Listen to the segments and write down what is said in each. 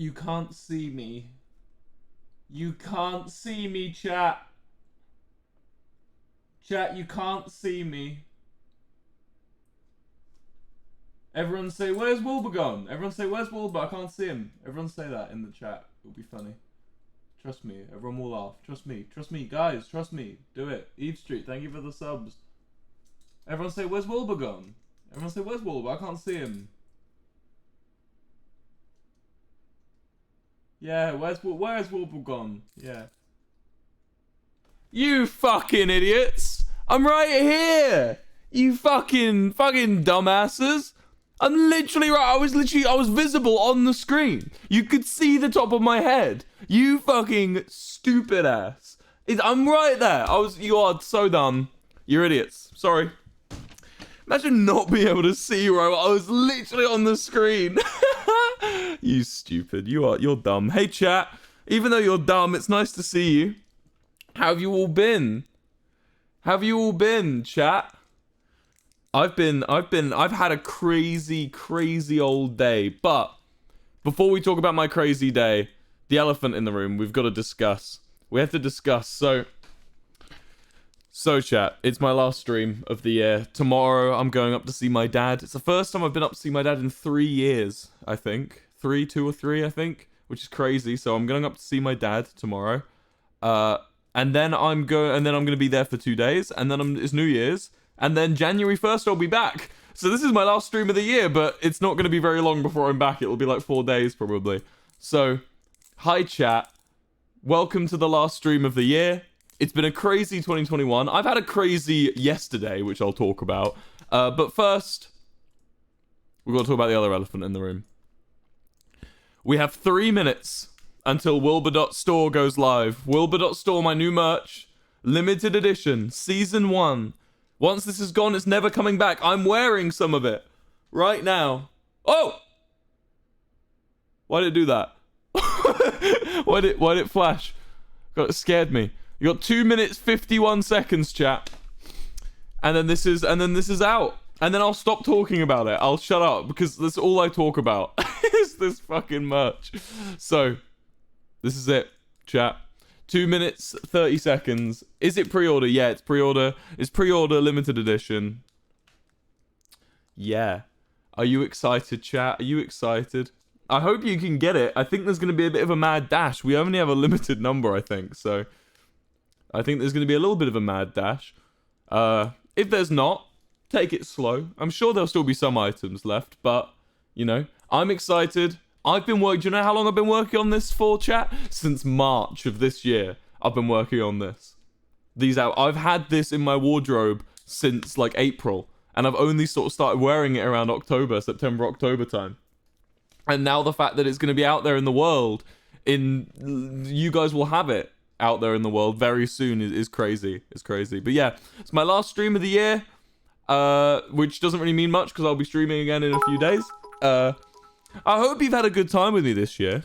You can't see me. You can't see me, chat. Chat, you can't see me. Everyone say, where's Wilbur gone? Everyone say, where's Wilbur? I can't see him. Everyone say that in the chat. It'll be funny. Trust me. Everyone will laugh. Trust me. Trust me. Guys, trust me. Do it. Eve Street, thank you for the subs. Everyone say, where's Wilbur gone? Everyone say, where's Wilbur? I can't see him. Yeah, where's Wilbur gone? Yeah. You fucking idiots! I'm right here! You fucking dumbasses! I'm literally right. I was visible on the screen. You could see the top of my head. You fucking stupid ass. I'm right there. You are so dumb. You're idiots. Sorry. Imagine not being able to see you. I was literally on the screen. You stupid. You're dumb. Hey chat. Even though you're dumb, it's nice to see you. How have you all been? Chat? I've had a crazy old day. But before we talk about my crazy day, the elephant in the room, we've got to discuss. We have to discuss. So chat, it's my last stream of the year. Tomorrow I'm going up to see my dad. It's the first time I've been up to see my dad in 3 years, I think. 2 or 3, I think, which is crazy. So I'm going up to see my dad tomorrow. And then I'm going to be there for 2 days, and then it's New Year's, and then January 1st I'll be back. So this is my last stream of the year, but it's not going to be very long before I'm back. It'll be like 4 days probably. So, hi chat. Welcome to the last stream of the year. It's been a crazy 2021. I've had a crazy yesterday, which I'll talk about. But first, we've got to talk about the other elephant in the room. We have 3 minutes until Wilbur.store goes live. Wilbur.store, my new merch. Limited edition. Season 1. Once this is gone, it's never coming back. I'm wearing some of it. Right now. Oh! Why did it do that? Why did it flash? God, it scared me. You got 2 minutes 51 seconds, chat. And then this is out. And then I'll stop talking about it. I'll shut up because that's all I talk about. Is this fucking merch. So, this is it, chat. 2 minutes 30 seconds. Is it pre-order? Yeah, it's pre-order. It's pre-order limited edition. Yeah. Are you excited, chat? Are you excited? I hope you can get it. I think there's going to be a bit of a mad dash. We only have a limited number, I think. So, I think there's going to be a little bit of a mad dash. If there's not, take it slow. I'm sure there'll still be some items left. But, you know, I'm excited. I've been working. Do you know how long I've been working on this for, chat? Since March of this year, I've been working on this. I've had this in my wardrobe since like April, and I've only sort of started wearing it around September, October time. And now the fact that it's going to be out there in the world, you guys will have it out there in the world very soon is crazy. It's crazy. But yeah, it's my last stream of the year, which doesn't really mean much because I'll be streaming again in a few days. I hope you've had a good time with me this year.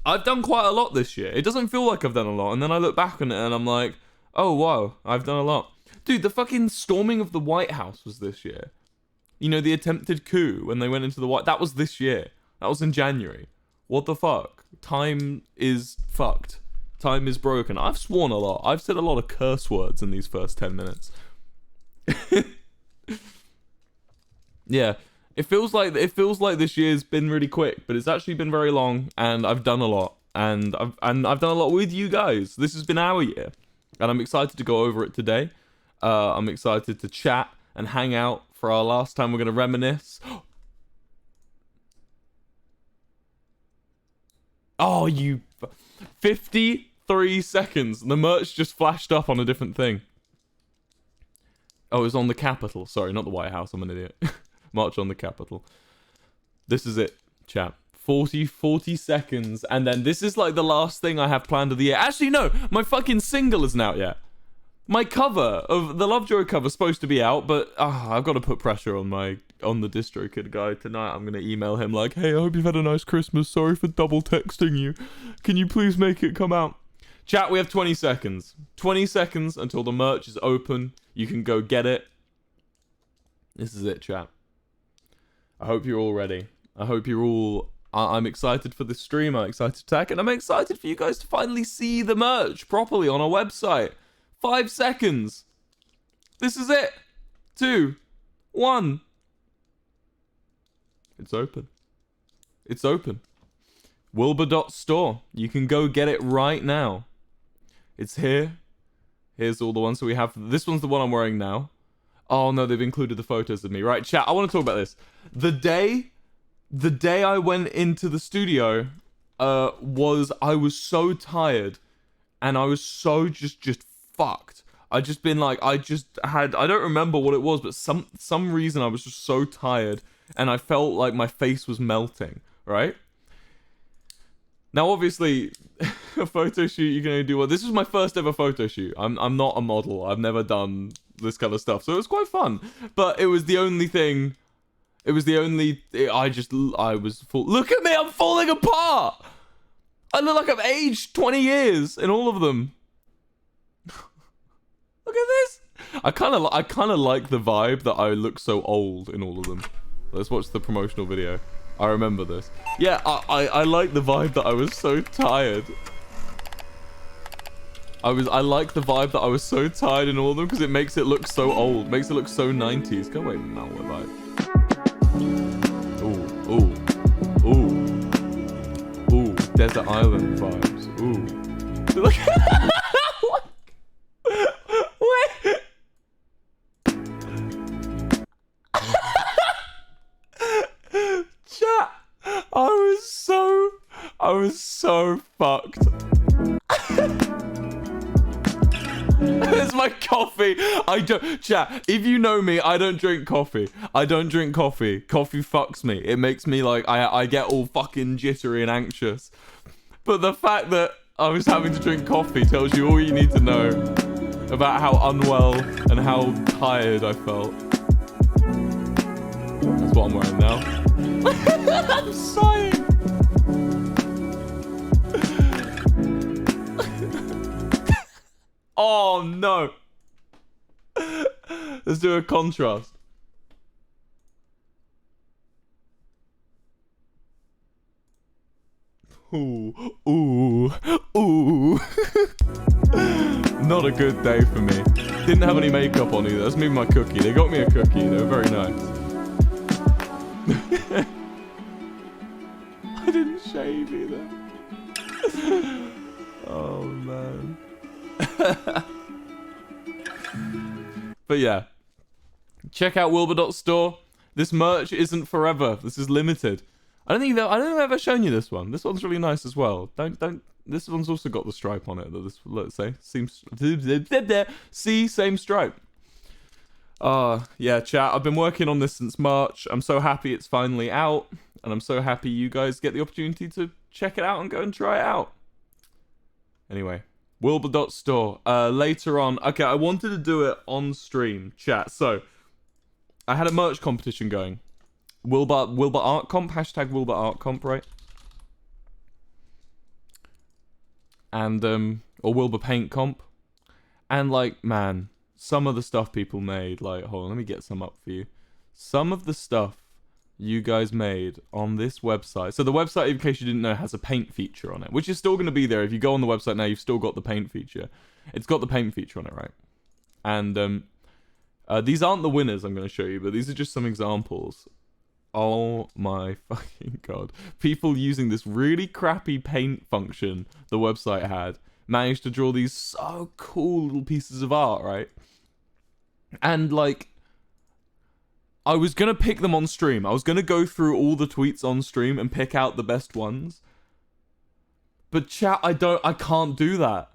I've done quite a lot this year. It doesn't feel like I've done a lot. And then I look back on it and I'm like, oh, wow, I've done a lot. Dude, the fucking storming of the White House was this year. You know, the attempted coup when they went into the White... That was this year. That was in January. What the fuck? Time is fucked. Time is broken. I've sworn a lot. I've said a lot of curse words in these first 10 minutes. Yeah. It feels like this year's been really quick, but it's actually been very long, and I've done a lot, and I've done a lot with you guys. This has been our year, and I'm excited to go over it today. I'm excited to chat and hang out for our last time. We're gonna reminisce. Oh, 53 seconds. The merch just flashed up on a different thing. Oh, it was on the Capitol. Sorry, not the White House. I'm an idiot. March on the Capitol. This is it, chat. 40 seconds. And then this is like the last thing I have planned of the year. Actually, no. My fucking single isn't out yet. My cover of the Lovejoy cover is supposed to be out, but I've got to put pressure on the DistroKid guy tonight. I'm going to email him like, hey, I hope you've had a nice Christmas. Sorry for double texting you. Can you please make it come out? Chat, we have 20 seconds. 20 seconds until the merch is open. You can go get it. This is it, chat. I hope you're all ready. I hope you're all I'm excited for this stream. I'm excited to attack, and I'm excited for you guys to finally see the merch properly on our website. 5 seconds. This is it. 2, 1. It's open. It's open. Wilbur.store. You can go get it right now. It's here. Here's all the ones. So we have, this one's the one I'm wearing now. Oh no, they've included the photos of me. Right, chat, I want to talk about this. The day I went into the studio, I was so tired. And I was so just fucked. I don't remember what it was, but some reason I was just so tired. And I felt like my face was melting, right? Now, obviously, a photo shoot, you can only do one. This was my first ever photo shoot. I'm not a model. I've never done this kind of stuff. So it was quite fun. But it was the only thing. I was full. Look at me, I'm falling apart. I look like I've aged 20 years in all of them. Look at this. I kind of like the vibe that I look so old in all of them. Let's watch the promotional video. I remember this. Yeah, I like the vibe that I was so tired. I like the vibe that I was so tired in all of them because it makes it look so old. Makes it look so 90s. Go away, malware vibe. Ooh, ooh, ooh. Ooh, desert island vibes. Ooh. Look. Wait. Chat, I was so fucked. There's my coffee. Chat, if you know me, I don't drink coffee. I don't drink coffee. Coffee fucks me. It makes me like, I get all fucking jittery and anxious. But the fact that I was having to drink coffee tells you all you need to know about how unwell and how tired I felt. That's what I'm wearing now. I'm sighing. Oh no. Let's do a contrast. Ooh, ooh, ooh. Not a good day for me. Didn't have any makeup on either. That's me and my cookie. They got me a cookie. They were very nice. I didn't shave either. Oh man. But yeah, check out Wilbur.store. This merch isn't forever. This is limited. I don't think I've ever shown you this one. This one's really nice as well. This one's also got the stripe on it. That this, let's say, seems. See, same stripe. Yeah, chat. I've been working on this since March. I'm so happy it's finally out, and I'm so happy you guys get the opportunity to check it out and go and try it out. Anyway, Wilbur.store. Later on, okay, I wanted to do it on stream, chat. So, I had a merch competition going. Wilbur Art Comp, hashtag Wilbur Art Comp, right? And or Wilbur Paint Comp. And like, man, some of the stuff people made, like, hold on, let me get some up for you. Some of the stuff you guys made on this website. So the website, in case you didn't know, has a paint feature on it, which is still going to be there. If you go on the website now, you've still got the paint feature. It's got the paint feature on it, right? And these aren't the winners I'm going to show you, but these are just some examples. Oh my fucking god. People using this really crappy paint function the website had managed to draw these so cool little pieces of art, right? And like, I was gonna pick them on stream. I was gonna go through all the tweets on stream and pick out the best ones. But chat, I can't do that.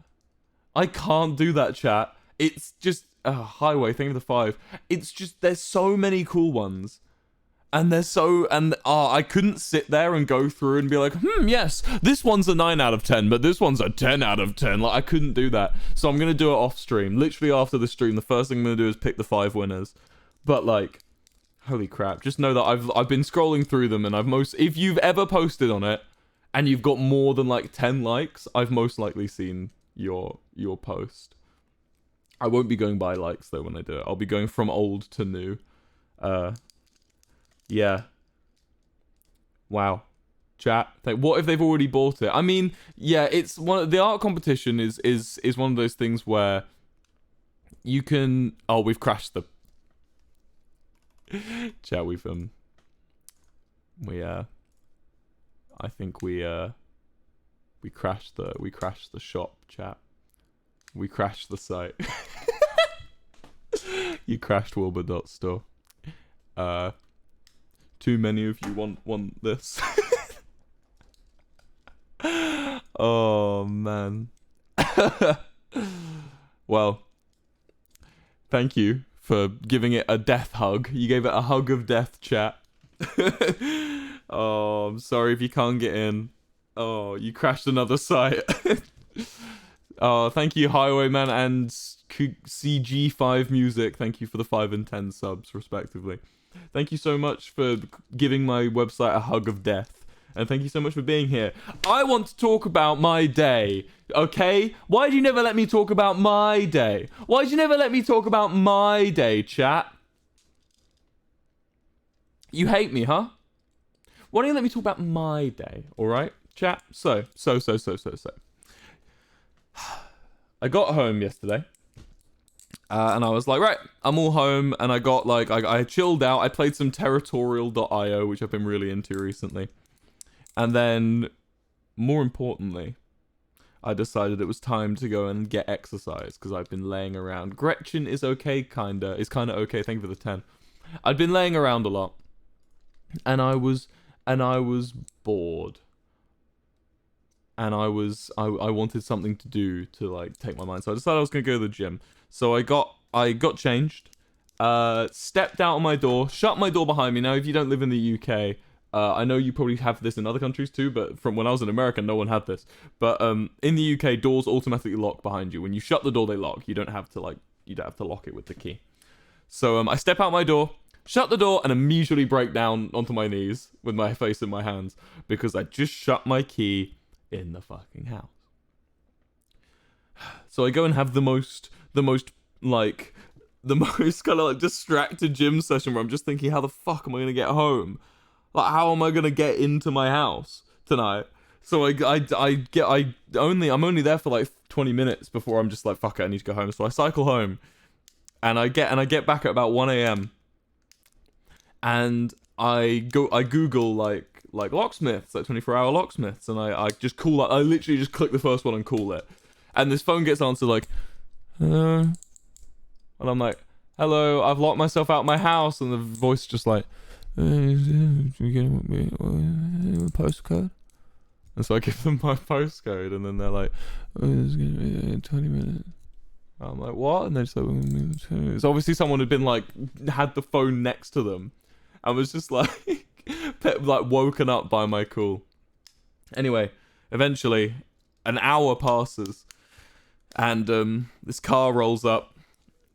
I can't do that, chat. It's just, Highway, thank you for the 5. It's just, there's so many cool ones. And they're so, I couldn't sit there and go through and be like, yes, this one's a 9 out of 10, but this one's a 10 out of 10. Like, I couldn't do that. So I'm going to do it off stream. Literally after the stream, the first thing I'm going to do is pick the 5 winners. But like, holy crap. Just know that I've been scrolling through them, and if you've ever posted on it and you've got more than like 10 likes, I've most likely seen your post. I won't be going by likes though when I do it. I'll be going from old to new. Yeah. Wow. Chat. Like, what if they've already bought it? I mean, yeah, it's the art competition is one of those things where you can. Oh, we've crashed the chat. I think we crashed the shop, chat. We crashed the site. You crashed Wilbur.store. Too many of you want this. Oh man. Well, thank you for giving it a death hug. You gave it a hug of death, chat. Oh, I'm sorry if you can't get in. Oh, you crashed another site. Oh, thank you, Highwayman and CG5 Music. Thank you for the 5 and 10 subs, respectively. Thank you so much for giving my website a hug of death. And thank you so much for being here. I want to talk about my day, okay? Why do you never let me talk about my day? Why do you never let me talk about my day, chat? You hate me, huh? Why don't you let me talk about my day, alright? Chat, so. I got home yesterday. And I was like, right, I'm all home. And I got like, I chilled out. I played some Territorial.io, which I've been really into recently. And then, more importantly, I decided it was time to go and get exercise because I've been laying around. Gretchen is okay, kinda. Is kinda okay. Thank you for the 10. I'd been laying around a lot. And I was bored. And I wanted something to do to like take my mind. So I decided I was gonna go to the gym. So I got changed, stepped out of my door, shut my door behind me. Now, if you don't live in the UK, I know you probably have this in other countries too, but from when I was in America, no one had this. But in the UK, doors automatically lock behind you. When you shut the door, they lock. You don't have to lock it with the key. So I step out my door, shut the door, and immediately break down onto my knees with my face in my hands because I just shut my key in the fucking house. So I go and have the most kind of like distracted gym session where I'm just thinking, how the fuck am I gonna get home? Like, how am I gonna get into my house tonight? So I'm only there for like 20 minutes before I'm just like, fuck it, I need to go home. So I cycle home, and I get back at about 1 a.m. and I Google like locksmiths, like 24-hour locksmiths, and I just call it. I literally just click the first one and call it, and this phone gets answered like, hello, and I'm like, hello, I've locked myself out of my house, and the voice just like, postcode, and so I give them my postcode, and then they're like, it's gonna be in 20 minutes. I'm like, what? And they're just like, it's obviously someone had been like had the phone next to them. I was just like woken up by my call. Anyway, eventually, an hour passes, and this car rolls up.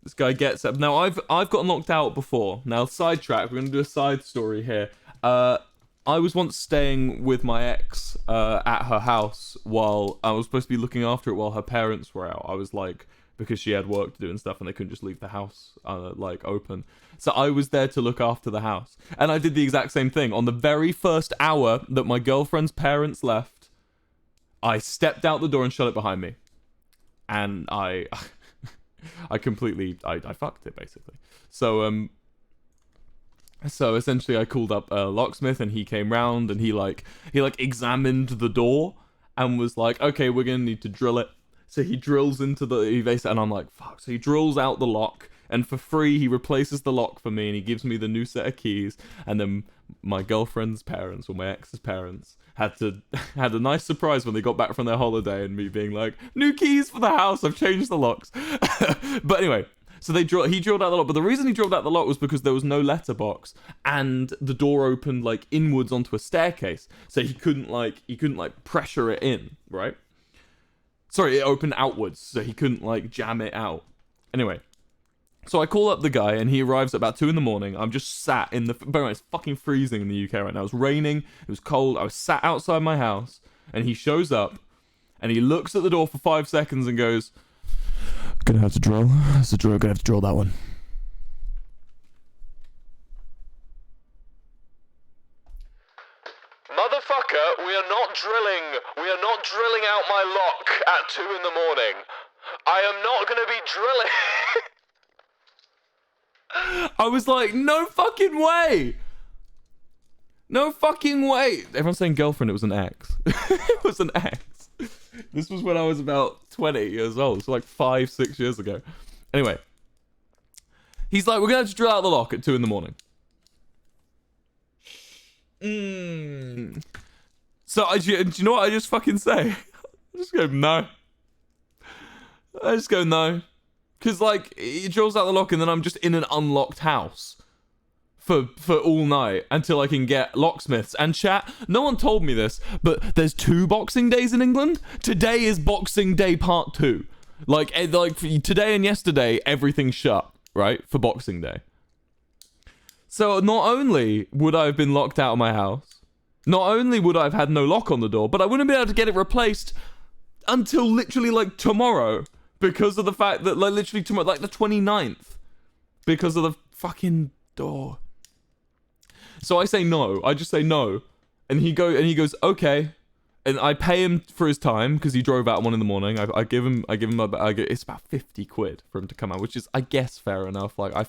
This guy gets up. Now I've gotten locked out before. Now sidetrack. We're gonna do a side story here. I was once staying with my ex at her house while I was supposed to be looking after it while her parents were out. I was like, because she had work to do and stuff, and they couldn't just leave the house like open. So I was there to look after the house, and I did the exact same thing. On the very first hour that my girlfriend's parents left, I stepped out the door and shut it behind me, and I completely fucked it basically. So essentially I called up a locksmith, and he came round, and he examined the door and was like, okay, we're gonna need to drill it. So he drills into and I'm like, fuck. So he drills out the lock, and for free he replaces the lock for me, and he gives me the new set of keys. And then my girlfriend's parents, or my ex's parents, had a nice surprise when they got back from their holiday, and me being like, new keys for the house, I've changed the locks. But anyway, so he drilled out the lock. But the reason he drilled out the lock was because there was no letterbox, and the door opened like inwards onto a staircase, so he couldn't pressure it in, right? Sorry, it opened outwards, so he couldn't like jam it out. Anyway, so I call up the guy, and he arrives at about 2 a.m. I'm just sat in the. By the way, it's fucking freezing in the UK right now. It's raining. It was cold. I was sat outside my house, and he shows up, and he looks at the door for 5 seconds and goes, "Gonna have to drill. That's a drill. Gonna have to drill that one." Mother motherfucker, we are not drilling. We are not drilling out my lock at 2 in the morning. I am not gonna be drilling. I was like, no fucking way. No fucking way. Everyone's saying girlfriend, it was an ex. It was an ex. This was when I was about 20 years old. So like 5-6 years ago. Anyway. He's like, we're gonna have to drill out the lock at 2 in the morning. So do you know what I just fucking say? I just go, no. I just go, no. Because like, it drills out the lock and then I'm just in an unlocked house. For all night until I can get locksmiths. And chat, no one told me this, but there's 2 Boxing Days in England. Today is Boxing Day Part 2. Like today and yesterday, everything's shut, right? For Boxing Day. So not only would I have been locked out of my house, not only would I have had no lock on the door, but I wouldn't be able to get it replaced until literally like tomorrow. Because of the fact that like literally tomorrow, like the 29th. Because of the fucking door. So I say no. I just say no, and he goes okay, and I pay him for his time because he drove out at 1 in the morning. I give him it's about 50 quid for him to come out, which is I guess fair enough. Like I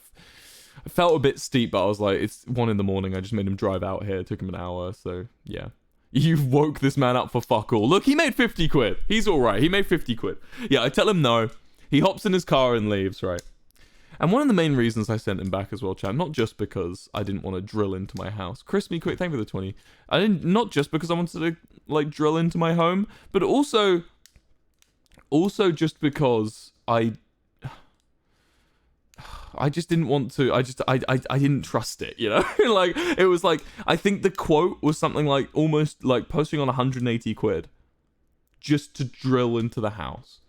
felt a bit steep, but I was like, it's 1 in the morning. I just made him drive out here. It took him an hour, so yeah. You've woke this man up for fuck all. Look, he made 50 quid. He's all right. He made 50 quid. Yeah, I tell him no. He hops in his car and leaves. Right. And one of the main reasons I sent him back as well, chat, not just because I didn't want to drill into my house. Chris me quick, thank you for the 20. Not just because I wanted to like drill into my home, but also just because I just didn't want to. I didn't trust it, you know. Like it was like I think the quote was something like almost like posting on 180 quid just to drill into the house.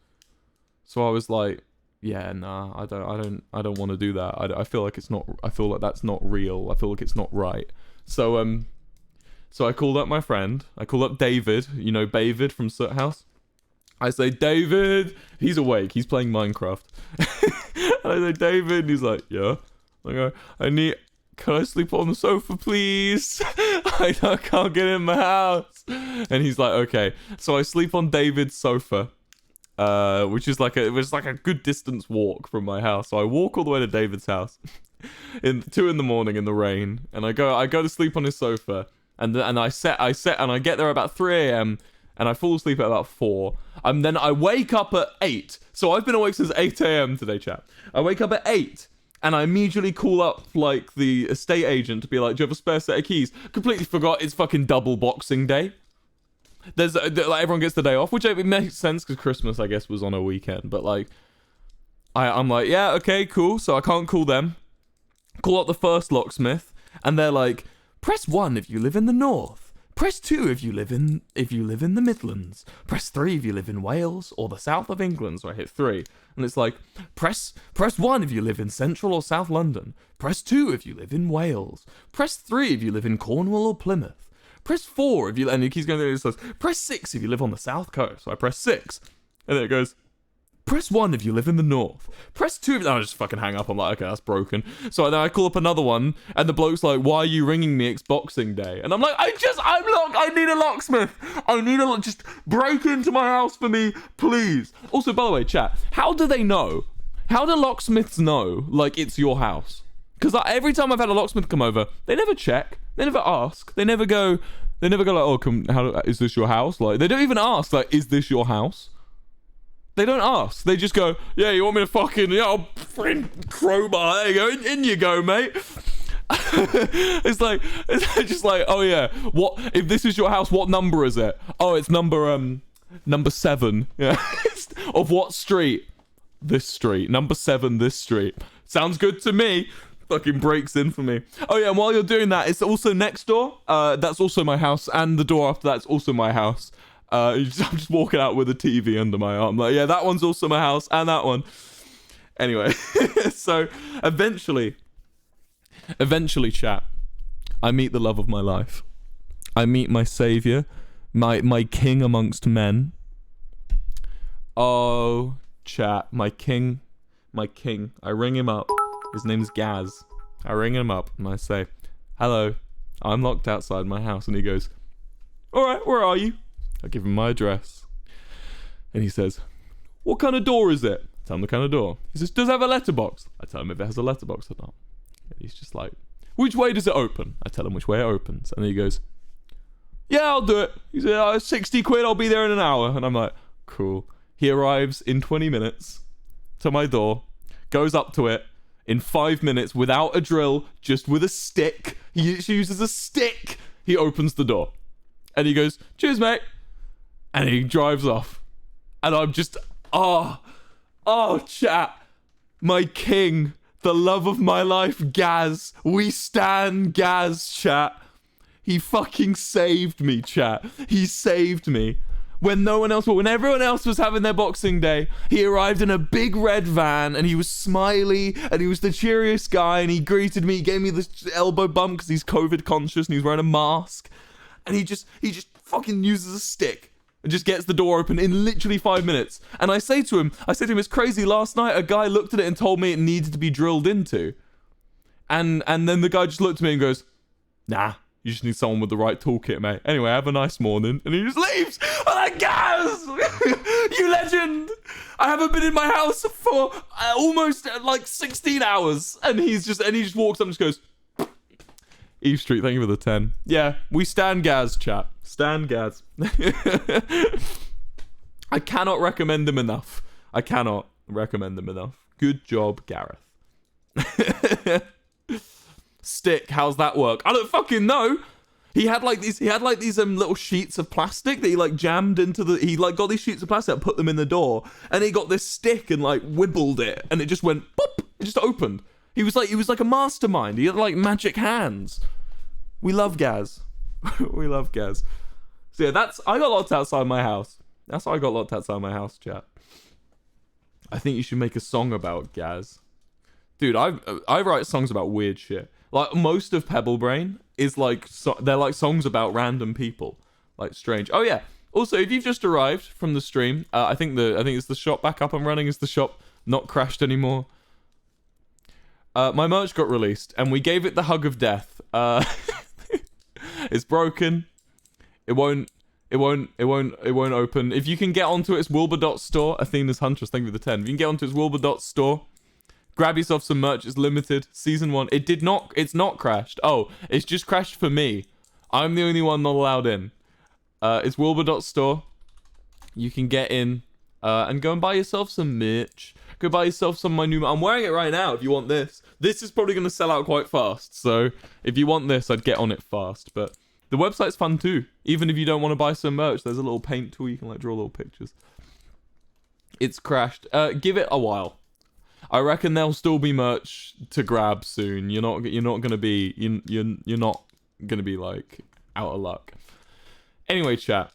So I was like, yeah, nah, I don't want to do that. I feel like it's not. I feel like that's not real. I feel like it's not right. So so I called up my friend. I called up David. You know, David from Soot House. I say, David. He's awake. He's playing Minecraft. And I say, David. And he's like, yeah. I go, can I sleep on the sofa, please? I can't get in my house. And he's like, okay. So I sleep on David's sofa. Which is like a good distance walk from my house. So I walk all the way to David's house in 2 in the morning in the rain, and I go to sleep on his sofa, and I get there about 3 a.m. and I fall asleep at about 4. And then I wake up at 8. So I've been awake since 8 a.m. today, chat. I wake up at 8 and I immediately call up like the estate agent to be like, do you have a spare set of keys? Completely forgot it's fucking double Boxing Day. There's like everyone gets the day off, which it makes sense because Christmas I guess was on a weekend, but like I'm like, yeah, okay, cool. So I can't call them. Call up the first locksmith, and they're like, press 1 if you live in the north. Press 2 if you live in the Midlands. Press 3 if you live in Wales or the south of England. So I hit 3, and it's like press 1 if you live in central or south London. Press 2 if you live in Wales. Press 3 if you live in Cornwall or Plymouth. Press 4 if you, and he keeps going through and says, press 6 if you live on the south coast. So I press 6, and then it goes, press 1 if you live in the north. Press 2 if, I just fucking hang up. I'm like, okay, that's broken. So then I call up another one, and the bloke's like, why are you ringing me? It's Boxing Day. And I'm like, I need a locksmith. Just break into my house for me, please. Also, by the way, chat, how do they know? How do locksmiths know, like, it's your house? Because every time I've had a locksmith come over, they never check. They never ask. They never go like, oh, is this your house? Like, they don't even ask, like, is this your house? They don't ask. They just go, yeah, you want me to fucking, I'll friggin' crowbar. There you go. In you go, mate. It's just like, oh yeah, what, if this is your house, what number is it? Oh, it's number 7. Yeah. Of what street? This street. Number 7, this street. Sounds good to me. Fucking breaks in for me. Oh yeah, and while you're doing that, it's also next door. That's also my house, and the door after that's also my house. I'm just walking out with a TV under my arm. Like, yeah, that one's also my house, and that one. Anyway, so eventually, chat, I meet the love of my life. I meet my savior, my king amongst men. Oh, chat, my king. I ring him up. His name's Gaz. I ring him up and I say, hello, I'm locked outside my house. And he goes, All right, where are you? I give him my address. And he says, what kind of door is it? I tell him the kind of door. He says, does it have a letterbox? I tell him if it has a letterbox or not. And he's just like, which way does it open? I tell him which way it opens. And then he goes, yeah, I'll do it. He said, 60 quid, I'll be there in an hour. And I'm like, cool. He arrives in 20 minutes to my door, goes up to it in 5 minutes without a drill, just with a stick. He uses a stick. He opens the door. And he goes, cheers, mate. And he drives off. And I'm just, oh, chat. My king, the love of my life, Gaz. We stan Gaz, chat. He fucking saved me, chat. He saved me. When everyone else was having their Boxing Day, he arrived in a big red van and he was smiley and he was the cheeriest guy and he greeted me, he gave me the elbow bump because he's COVID conscious and he's wearing a mask. And he just fucking uses a stick and just gets the door open in literally 5 minutes. And I say to him, it's crazy. Last night, a guy looked at it and told me it needed to be drilled into. And then the guy just looked at me and goes, nah, you just need someone with the right toolkit, mate. Anyway, have a nice morning. And he just leaves. I'm like, Gaz, you legend. I haven't been in my house for almost like 16 hours. And he just walks up and just goes, Eve Street, thank you for the 10. Yeah, we stan Gaz, chat. Stan Gaz. I cannot recommend him enough. Good job, Gareth. Stick, how's that work? I don't fucking know. He had like these little sheets of plastic that he like jammed into he like got these sheets of plastic and put them in the door, and he got this stick and like wibbled it and it just went boop, it just opened. He was like a mastermind. He had like magic hands. We love Gaz. We love Gaz. So yeah, I got locked outside my house. That's how I got locked outside my house, chat. I think you should make a song about Gaz. Dude, I write songs about weird shit. Like most of Pebble Brain is like they're like songs about random people, like strange. Oh yeah. Also, if you've just arrived from the stream, I think it's the shop back up and running. Is the shop not crashed anymore? My merch got released, and we gave it the hug of death. It's broken. It won't open. If you can get onto its Wilbur.store, Athena's Huntress, thank you for the 10. If you can get onto its Wilbur.store, grab yourself some merch. It's limited. Season 1. It's not crashed. Oh, it's just crashed for me. I'm the only one not allowed in. It's Wilbur.store. You can get in and go and buy yourself some merch. Go buy yourself some of my new... I'm wearing it right now if you want this. This is probably going to sell out quite fast. So if you want this, I'd get on it fast. But the website's fun too. Even if you don't want to buy some merch, there's a little paint tool. You can like draw little pictures. It's crashed. Give it a while. I reckon there'll still be merch to grab soon. You're not gonna be like out of luck. Anyway, chat.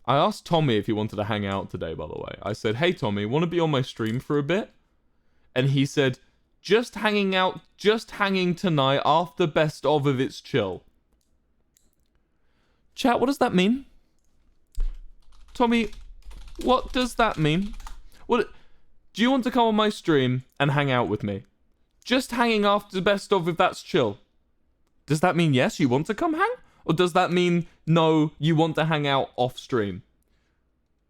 I asked Tommy if he wanted to hang out today, by the way. I said, hey Tommy, want to be on my stream for a bit? And he said, just hanging tonight after best of if it's chill. Chat, what does that mean? Tommy, what does that mean? What... Do you want to come on my stream and hang out with me? Just hanging after the best of if that's chill. Does that mean yes, you want to come hang? Or does that mean no, you want to hang out off stream?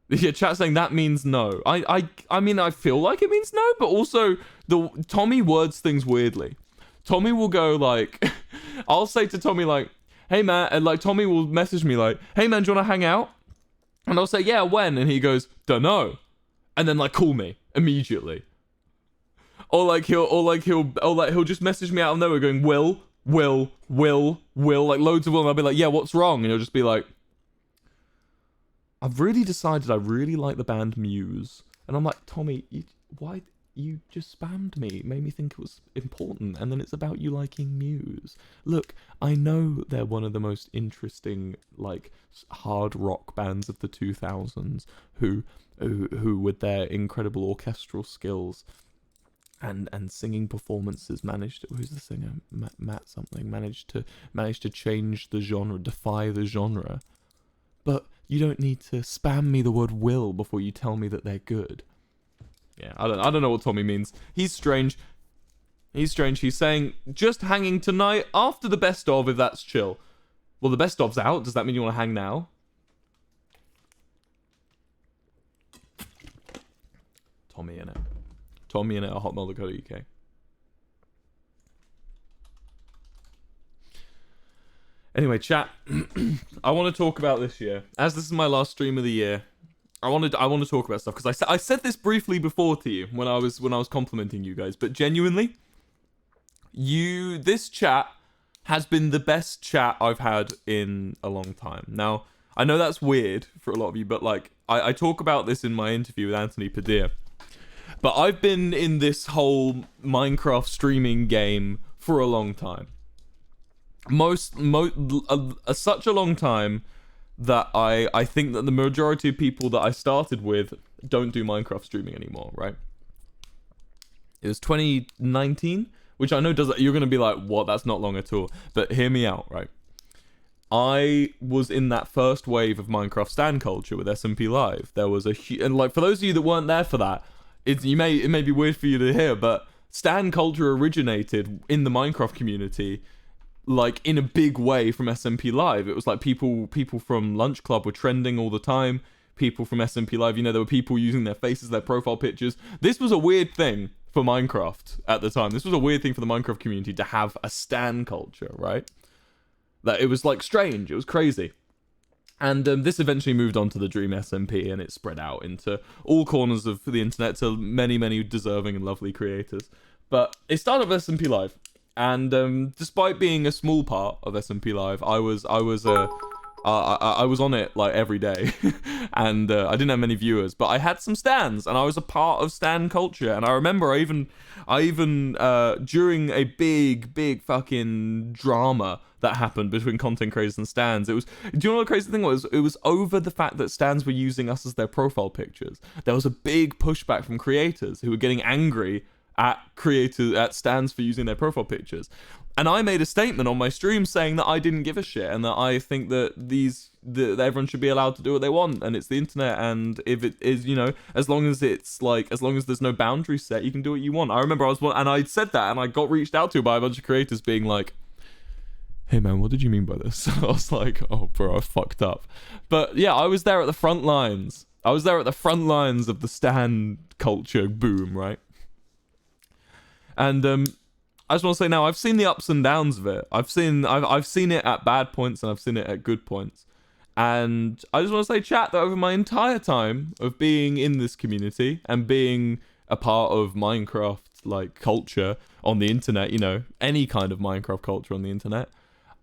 Yeah, chat saying that means no. I mean, I feel like it means no, but also Tommy words things weirdly. Tommy will go like, I'll say to Tommy like, hey man, and like Tommy will message me like, hey man, do you want to hang out? And I'll say, yeah, when? And he goes, dunno. And then like call me immediately. Or he'll just message me out of nowhere going, Will, like loads of Will, and I'll be like, yeah, what's wrong? And he'll just be like, I've really decided I really like the band Muse. And I'm like, Tommy, why you just spammed me? It made me think it was important, and then it's about you liking Muse. Look, I know they're one of the most interesting, like, hard rock bands of the 2000s who with their incredible orchestral skills and singing performances who's the singer? Matt something managed to change the genre, defy the genre. But you don't need to spam me the word will before you tell me that they're good. Yeah, I don't know what Tommy means. He's strange. He's saying just hanging tonight after the best of if that's chill. Well, the best of's out. Does that mean you want to hang now? Tommy in it. Tommy in it at hotmail.co.uk. Anyway, chat. I want to talk about this year. As this is my last stream of the year, I want to talk about stuff because I said this briefly before to you when I was complimenting you guys, but genuinely, this chat has been the best chat I've had in a long time. Now, I know that's weird for a lot of you, but like I talk about this in my interview with Anthony Padilla. But I've been in this whole Minecraft streaming game for a long time. Such a long time that I think that the majority of people that I started with don't do Minecraft streaming anymore, right? It was 2019, which I know you're going to be like, what? That's not long at all. But hear me out, right? I was in that first wave of Minecraft stan culture with SMP Live. There was and like for those of you that weren't there for that, it may be weird for you to hear, but stan culture originated in the Minecraft community like in a big way from SMP Live. It was like people from Lunch Club were trending all the time. People from SMP Live, there were people using their faces, their profile pictures. This was a weird thing for Minecraft at the time. This was a weird thing for the Minecraft community to have a stan culture, right? That it was like strange. It was crazy. And this eventually moved on to the Dream SMP, and it spread out into all corners of the internet to many, many deserving and lovely creators. But it started with SMP Live, and despite being a small part of SMP Live, I was on it like every day, and I didn't have many viewers, but I had some stans, and I was a part of stan culture. And I remember I even during a big fucking drama that happened between content creators and stans. Do you know what the crazy thing was? It was over the fact that stans were using us as their profile pictures. There was a big pushback from creators who were getting angry at stans for using their profile pictures. And I made a statement on my stream saying that I didn't give a shit, and that I think that that everyone should be allowed to do what they want, and it's the internet, and if it is, as long as there's no boundary set, you can do what you want. I remember I said that, and I got reached out to by a bunch of creators being like, hey man, what did you mean by this? I was like, oh bro, I fucked up. But yeah, I was there at the front lines. I was there at the front lines of the stan culture boom, right? And I just want to say now, I've seen the ups and downs of it. I've seen it at bad points, and I've seen it at good points. And I just want to say, chat, that over my entire time of being in this community and being a part of Minecraft like culture on the internet, any kind of Minecraft culture on the internet,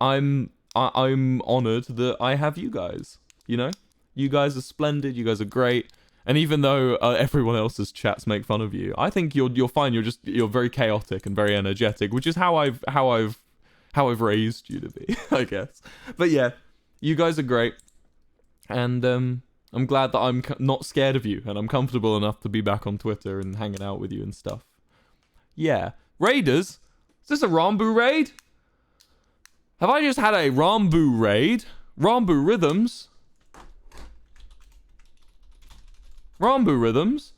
I'm honored that I have you guys. You guys are splendid. You guys are great. And even though everyone else's chats make fun of you, I think you're fine. You're very chaotic and very energetic, which is how I've raised you to be, I guess. But yeah, you guys are great, and I'm glad that I'm not scared of you, and I'm comfortable enough to be back on Twitter and hanging out with you and stuff. Yeah, raiders. Is this a Rambu raid? Have I just had a Rambu raid? Rambu Rhythms. Rambu Rhythms?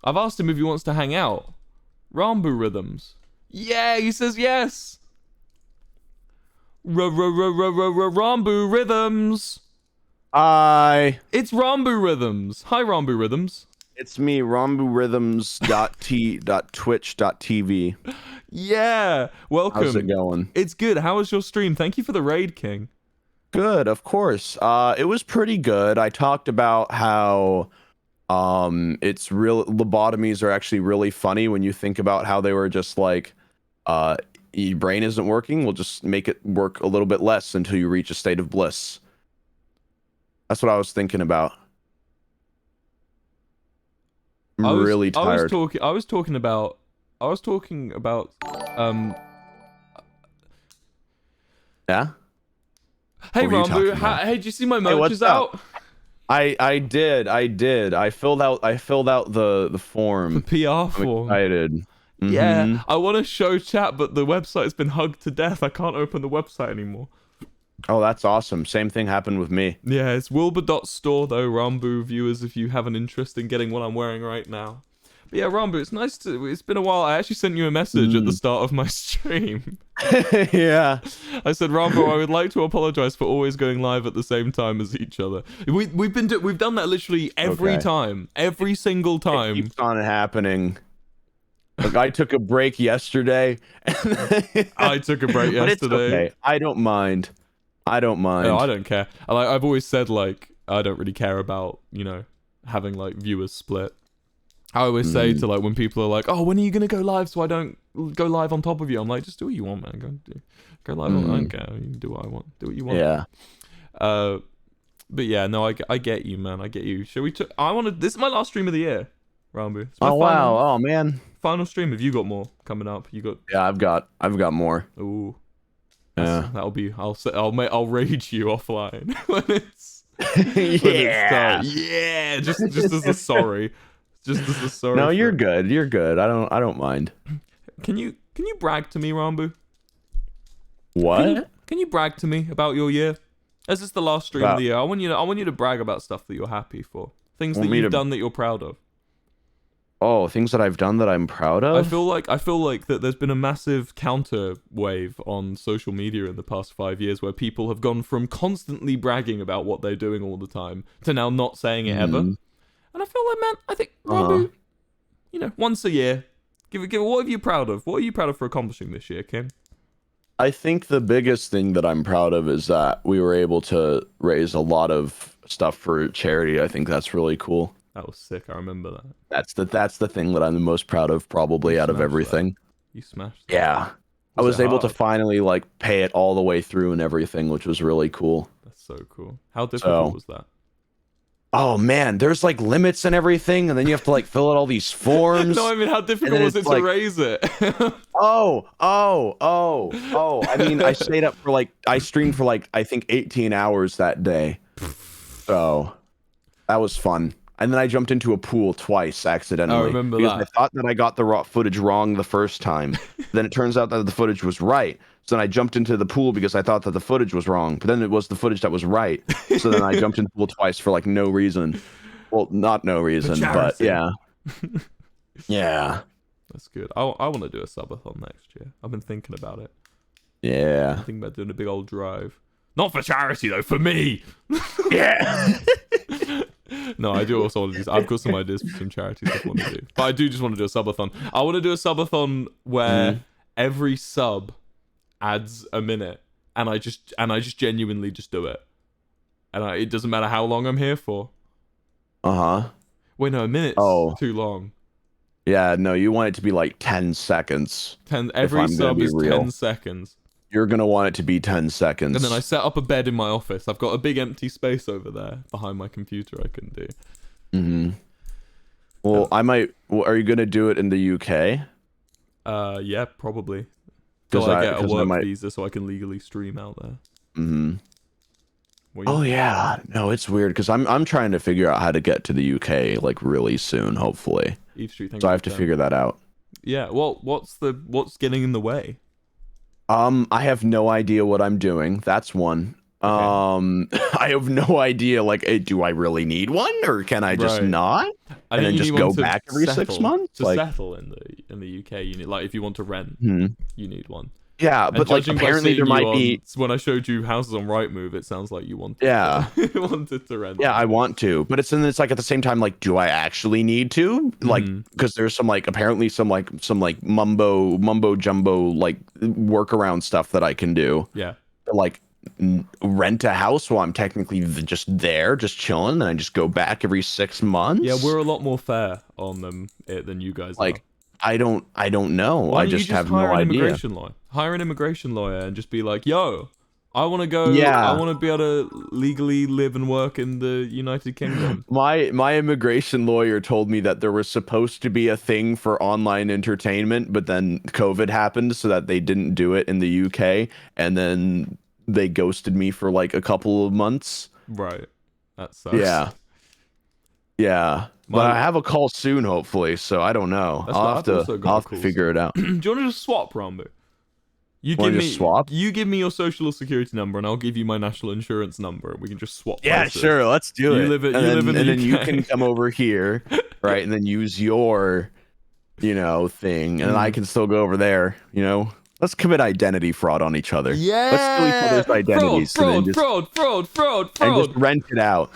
I've asked him if he wants to hang out. Rambu Rhythms. Yeah, he says yes. Rambu Rhythms. Hi. It's Rambu Rhythms. Hi, Rambu Rhythms. It's me, RambuRhythms.twitch.tv. Yeah, welcome. How's it going? It's good. How was your stream? Thank you for the raid, King. Good, of course. It was pretty good. I talked about how it's real lobotomies are actually really funny when you think about how they were just like your brain isn't working, we'll just make it work a little bit less until you reach a state of bliss. That's what I was thinking about. I'm really tired. I was talking about yeah. Hey Rambu, hey, did you see my merch is out? I did. I filled out the form. The PR form. I'm excited. Yeah, I want to show chat, but the website's been hugged to death. I can't open the website anymore. Oh, that's awesome. Same thing happened with me. Yeah, it's wilbur.store though, Rambu viewers, if you have an interest in getting what I'm wearing right now. But yeah, Rambu, it's been a while. I actually sent you a message at the start of my stream. Yeah. I said, Rambo, I would like to apologize for always going live at the same time as each other. We've done that literally every time, every single time. It keeps on happening. Like I took a break yesterday. I took a break yesterday. But it's okay. I don't mind. No, I don't care. I've always said like I don't really care about having like viewers split. I always say to like when people are like, oh, when are you gonna go live so I don't go live on top of you? I'm like, just do what you want, man. Go live. I don't care. You can do what I want. Do what you want. Yeah. But yeah, no, I get you, man. I get you. Shall we? This is my last stream of the year, Rambo. Oh wow. Oh man. Final stream. Have you got more coming up? You got? Yeah, I've got more. Ooh. Yeah. That'll be. I'll rage you offline when it's. Yeah. Yeah. Just as a sorry. Just as a sorry. No, you're good. You're good. I don't mind. Can you brag to me, Rambo? What? Can you brag to me about your year? As it's the last stream of the year, I want you to brag about stuff that you're happy for. Things that you've done that you're proud of. Oh, things that I've done that I'm proud of? I feel like that there's been a massive counter wave on social media in the past 5 years where people have gone from constantly bragging about what they're doing all the time to now not saying it ever. And I feel like, man, I think Rambo, once a year, give it. What are you proud of? What are you proud of for accomplishing this year, Kim? I think the biggest thing that I'm proud of is that we were able to raise a lot of stuff for charity. I think that's really cool. That was sick. I remember that. That's the thing that I'm the most proud of, probably out of everything. That. You smashed that. Yeah. I was able to finally like pay it all the way through and everything, which was really cool. That's so cool. How difficult was that? Oh man, there's like limits and everything, and then you have to like fill out all these forms. No, I mean, how difficult was it to raise it? Oh. I mean, I streamed for I think 18 hours that day. So that was fun. And then I jumped into a pool twice accidentally. I remember because that. I thought that I got the raw footage wrong the first time. Then it turns out that the footage was right. So then I jumped into the pool because I thought that the footage was wrong. But then it was the footage that was right. So then I jumped into the pool twice for like no reason. Well, not no reason, but yeah. Yeah. That's good. I want to do a subathon next year. I've been thinking about it. Yeah. I'm thinking about doing a big old drive. Not for charity though, for me. Yeah. No, I do also want to do. I've got some ideas for some charities I want to do, but I do just want to do a subathon. I want to do a subathon where every sub adds a minute, and I just genuinely just do it, and it doesn't matter how long I'm here for. Wait, no, a minute's too long. Yeah, no, you want it to be like 10 seconds. Every sub is 10 seconds. You're going to want it to be 10 seconds. And then I set up a bed in my office. I've got a big empty space over there behind my computer I can do. Well, I might... Are you going to do it in the UK? Yeah, probably. Till I get a work visa so I can legally stream out there. Oh, yeah. No, it's weird because I'm trying to figure out how to get to the UK like really soon, hopefully. Eve Street, so I have to figure that out. Yeah, well, what's getting in the way? I have no idea what I'm doing. That's one. Okay. I have no idea. Like, do I really need one, or can I just not? And then just go back every 6 months to settle in the UK. You need, like, if you want to rent, you need one. Yeah, but like apparently there might be. When I showed you houses on Rightmove, it sounds like you wanted. Wanted to rent. Yeah, I want to, but it's like at the same time, like, do I actually need to? Like, because there's some like apparently some mumbo jumbo like workaround stuff that I can do. Yeah. Like rent a house while I'm technically just there, just chilling, and I just go back every 6 months. Yeah, we're a lot more fair on them than you guys like. are. I don't know. Why I just have no idea. Hire an immigration lawyer and just be like, yo, I want to go. Yeah. I want to be able to legally live and work in the United Kingdom. My immigration lawyer told me that there was supposed to be a thing for online entertainment, but then COVID happened, so that they didn't do it in the UK, and then they ghosted me for like a couple of months. Right. That sucks. Yeah. But I have a call soon, hopefully, so I don't know. I'll have to figure it out. Do you want to just swap, Rambo? You give me your social security number, and I'll give you my national insurance number, and we can just swap. Yeah, places. sure, let's do it. You live in the UK. Then you can come over here, right, and then use your, thing, and then I can still go over there, Let's commit identity fraud on each other. Let's steal each Yeah, other's identities and just rent it out.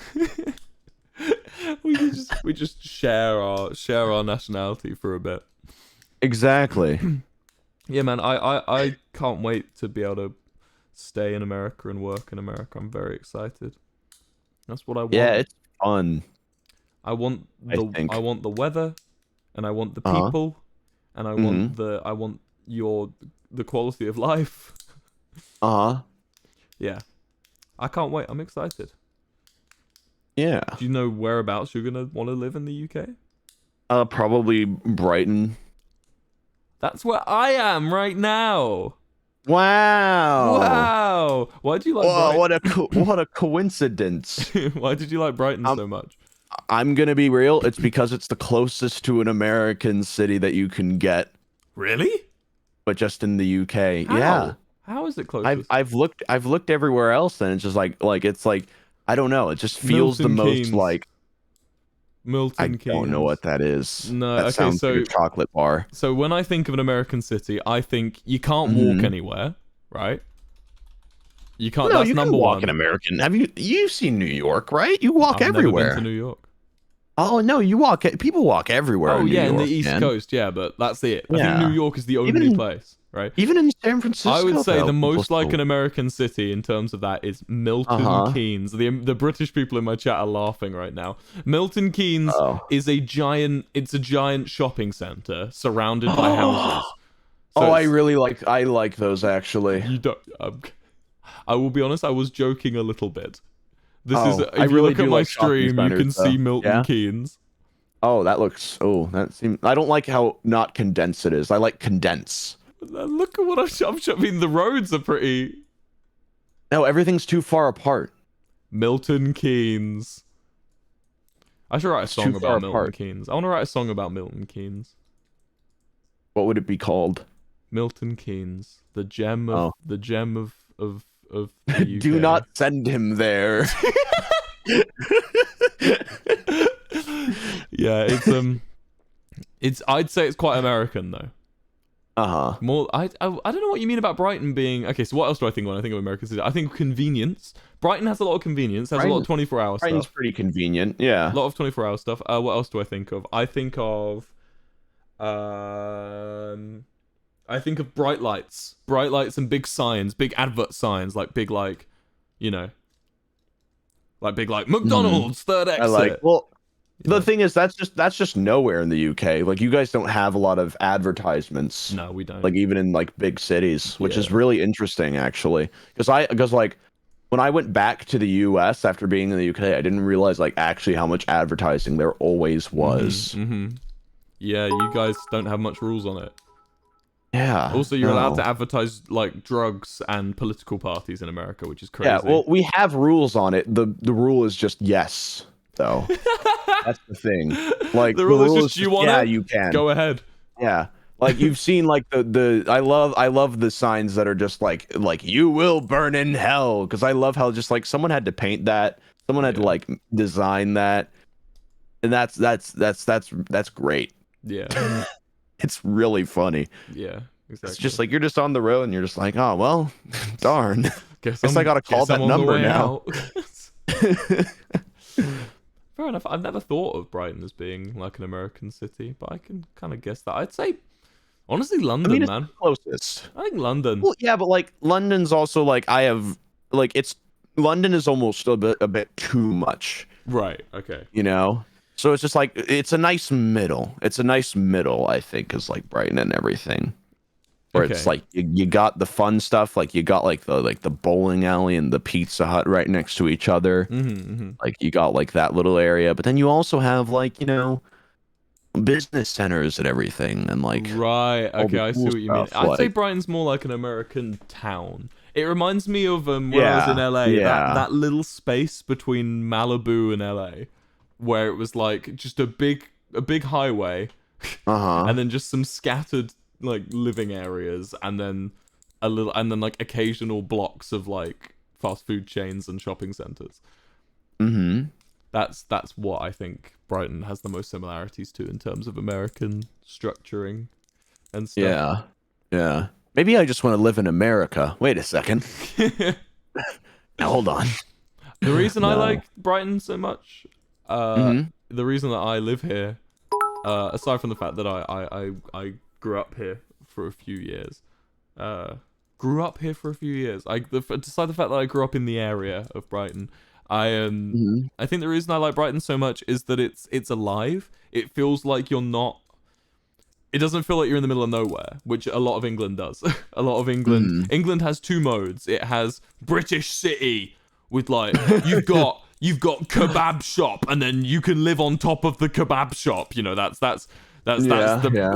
we just share our nationality for a bit. Exactly. Yeah, man, I can't wait to be able to stay in America and work in America. I'm very excited. That's what I want. Yeah, it's fun. I want think. I want the weather, and I want the Uh-huh. people, and I want the quality of life. Uh-huh. Yeah. I can't wait. I'm excited. Yeah. Do you know whereabouts you're gonna want to live in the UK? Probably Brighton. That's where I am right now. Wow. Wow. Why do you like Whoa, Brighton? what a coincidence. Why did you like Brighton so much? I'm gonna be real. It's because it's the closest to an American city that you can get, Really? but just in the UK. How? Yeah. How is it closest? I've looked everywhere else, and it's just like it's like I don't know. It just feels Milton the most Keynes. like Milton I Keynes. don't know what that is. No, that okay, sounds so like a chocolate bar. So when I think of an American city, I think you can't walk anywhere, right? You can't. No, That's you number can walk one. in American. You've seen New York, right? You walk I've everywhere. never been to New York. Oh no, you walk. People walk everywhere. Oh in New yeah, York, in the East man. Coast, yeah, but that's it. I Yeah. think New York is the only Even- place, right? Even in San Francisco, I would say though, the people most like still- an American city in terms of that is Milton Keynes. The British people in my chat are laughing right now. Milton Keynes is a giant. It's a giant shopping center surrounded by houses. So I really like. I like those actually. You don't. I will be honest. I was joking a little bit. This is. If I you really look at do my like shopping stream, you can centers, though. see Milton Yeah? Keynes. Oh, that looks. Oh, that seems. I don't like how not condensed it is. I like condense. Look at what I mean, the roads are pretty. No, everything's too far apart. Milton Keynes. I should write a song too about far Milton apart. Keynes. I want to write a song about Milton Keynes. What would it be called? Milton Keynes, the gem of of the UK. Do not send him there. Yeah, it's I'd say it's quite American though. More, I don't know what you mean about Brighton being okay. So what else do I think when I think of American city? I think convenience. Brighton has a lot of convenience. Has a lot of 24-hour stuff. Brighton's pretty convenient. Yeah. A lot of 24-hour stuff. What else do I think of? I think of bright lights and big signs, big advert signs, like big like, you know, like big like McDonald's third exit. I like. Well, the thing is, that's just nowhere in the UK. Like, you guys don't have a lot of advertisements. No, we don't. Like, even in like big cities, which is Yeah. really interesting actually. Because like when I went back to the US after being in the UK, I didn't realize like actually how much advertising there always was. Yeah, you guys don't have much rules on it. Yeah. Also, you're allowed to advertise like drugs and political parties in America, which is crazy. Yeah, well, we have rules on it. The rule is just yes, though. That's the thing. Like the rule is just you want yeah, it? you can. Go ahead. Yeah. Like you've seen like the I love the signs that are just like you will burn in hell, because I love how just like someone had to paint that, someone had to like design that, and that's great. Yeah. It's really funny. Yeah, exactly. It's just like you're just on the road and you're just like, oh well, darn. Guess I gotta call that number now. Fair enough. I've never thought of Brighton as being like an American city, but I can kind of guess that. I'd say, honestly, London, it's man. the closest. I think London. Well, yeah, but like London's also like London is almost a bit too much. Right. Okay. You know? So it's just like it's a nice middle. It's a nice middle, I think, is like Brighton and everything. Where it's like you got the fun stuff, like you got like the bowling alley and the Pizza Hut right next to each other. Like you got like that little area, but then you also have like, you know, business centers and everything, and like right. Okay, I see what you mean. I'd say like, Brighton's more like an American town. It reminds me of when I was in LA. Yeah. That little space between Malibu and LA, where it was like just a big highway, and then just some scattered like living areas, and then like occasional blocks of like fast food chains and shopping centers. That's what I think Brighton has the most similarities to in terms of American structuring and stuff. Yeah. Maybe I just want to live in America. Wait a second. Now, hold on. The reason I No. like Brighton so much, the reason that I live here, aside from the fact that I grew up here for a few years, Aside the fact that I grew up in the area of Brighton, I think the reason I like Brighton so much is that it's alive. It feels like you're not. It doesn't feel like you're in the middle of nowhere, which a lot of England does. A lot of England has two modes. It has British City with like you've got kebab shop, and then you can live on top of the kebab shop. You know,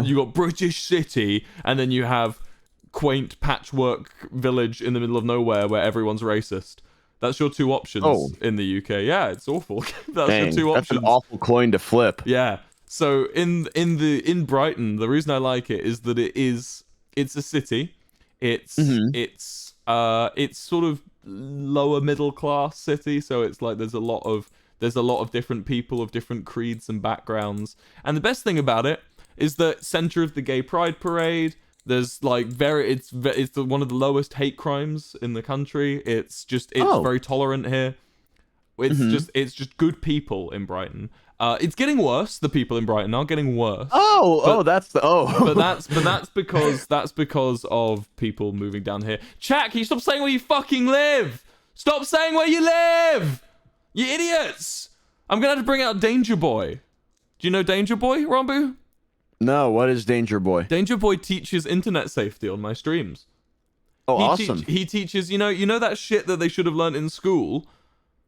you got British City, and then you have quaint patchwork village in the middle of nowhere where everyone's racist. That's your two options in the UK. Yeah, it's awful. That's your two options. That's an awful coin to flip. Yeah. So in Brighton, the reason I like it is that it's a city. It's sort of lower middle class city, so it's like there's a lot of different people of different creeds and backgrounds. And the best thing about it is the center of the gay pride parade. There's like it's one of the lowest hate crimes in the country. It's very tolerant here. It's just good people in Brighton. It's getting worse. The people in Brighton are getting worse. But that's because of people moving down here. Chat, can you stop saying where you fucking live? Stop saying where you live, you idiots! I'm gonna have to bring out Danger Boy. Do you know Danger Boy, Rambu? No, what is Danger Boy? Danger Boy teaches internet safety on my streams. Oh, awesome. He teaches, you know that shit that they should have learned in school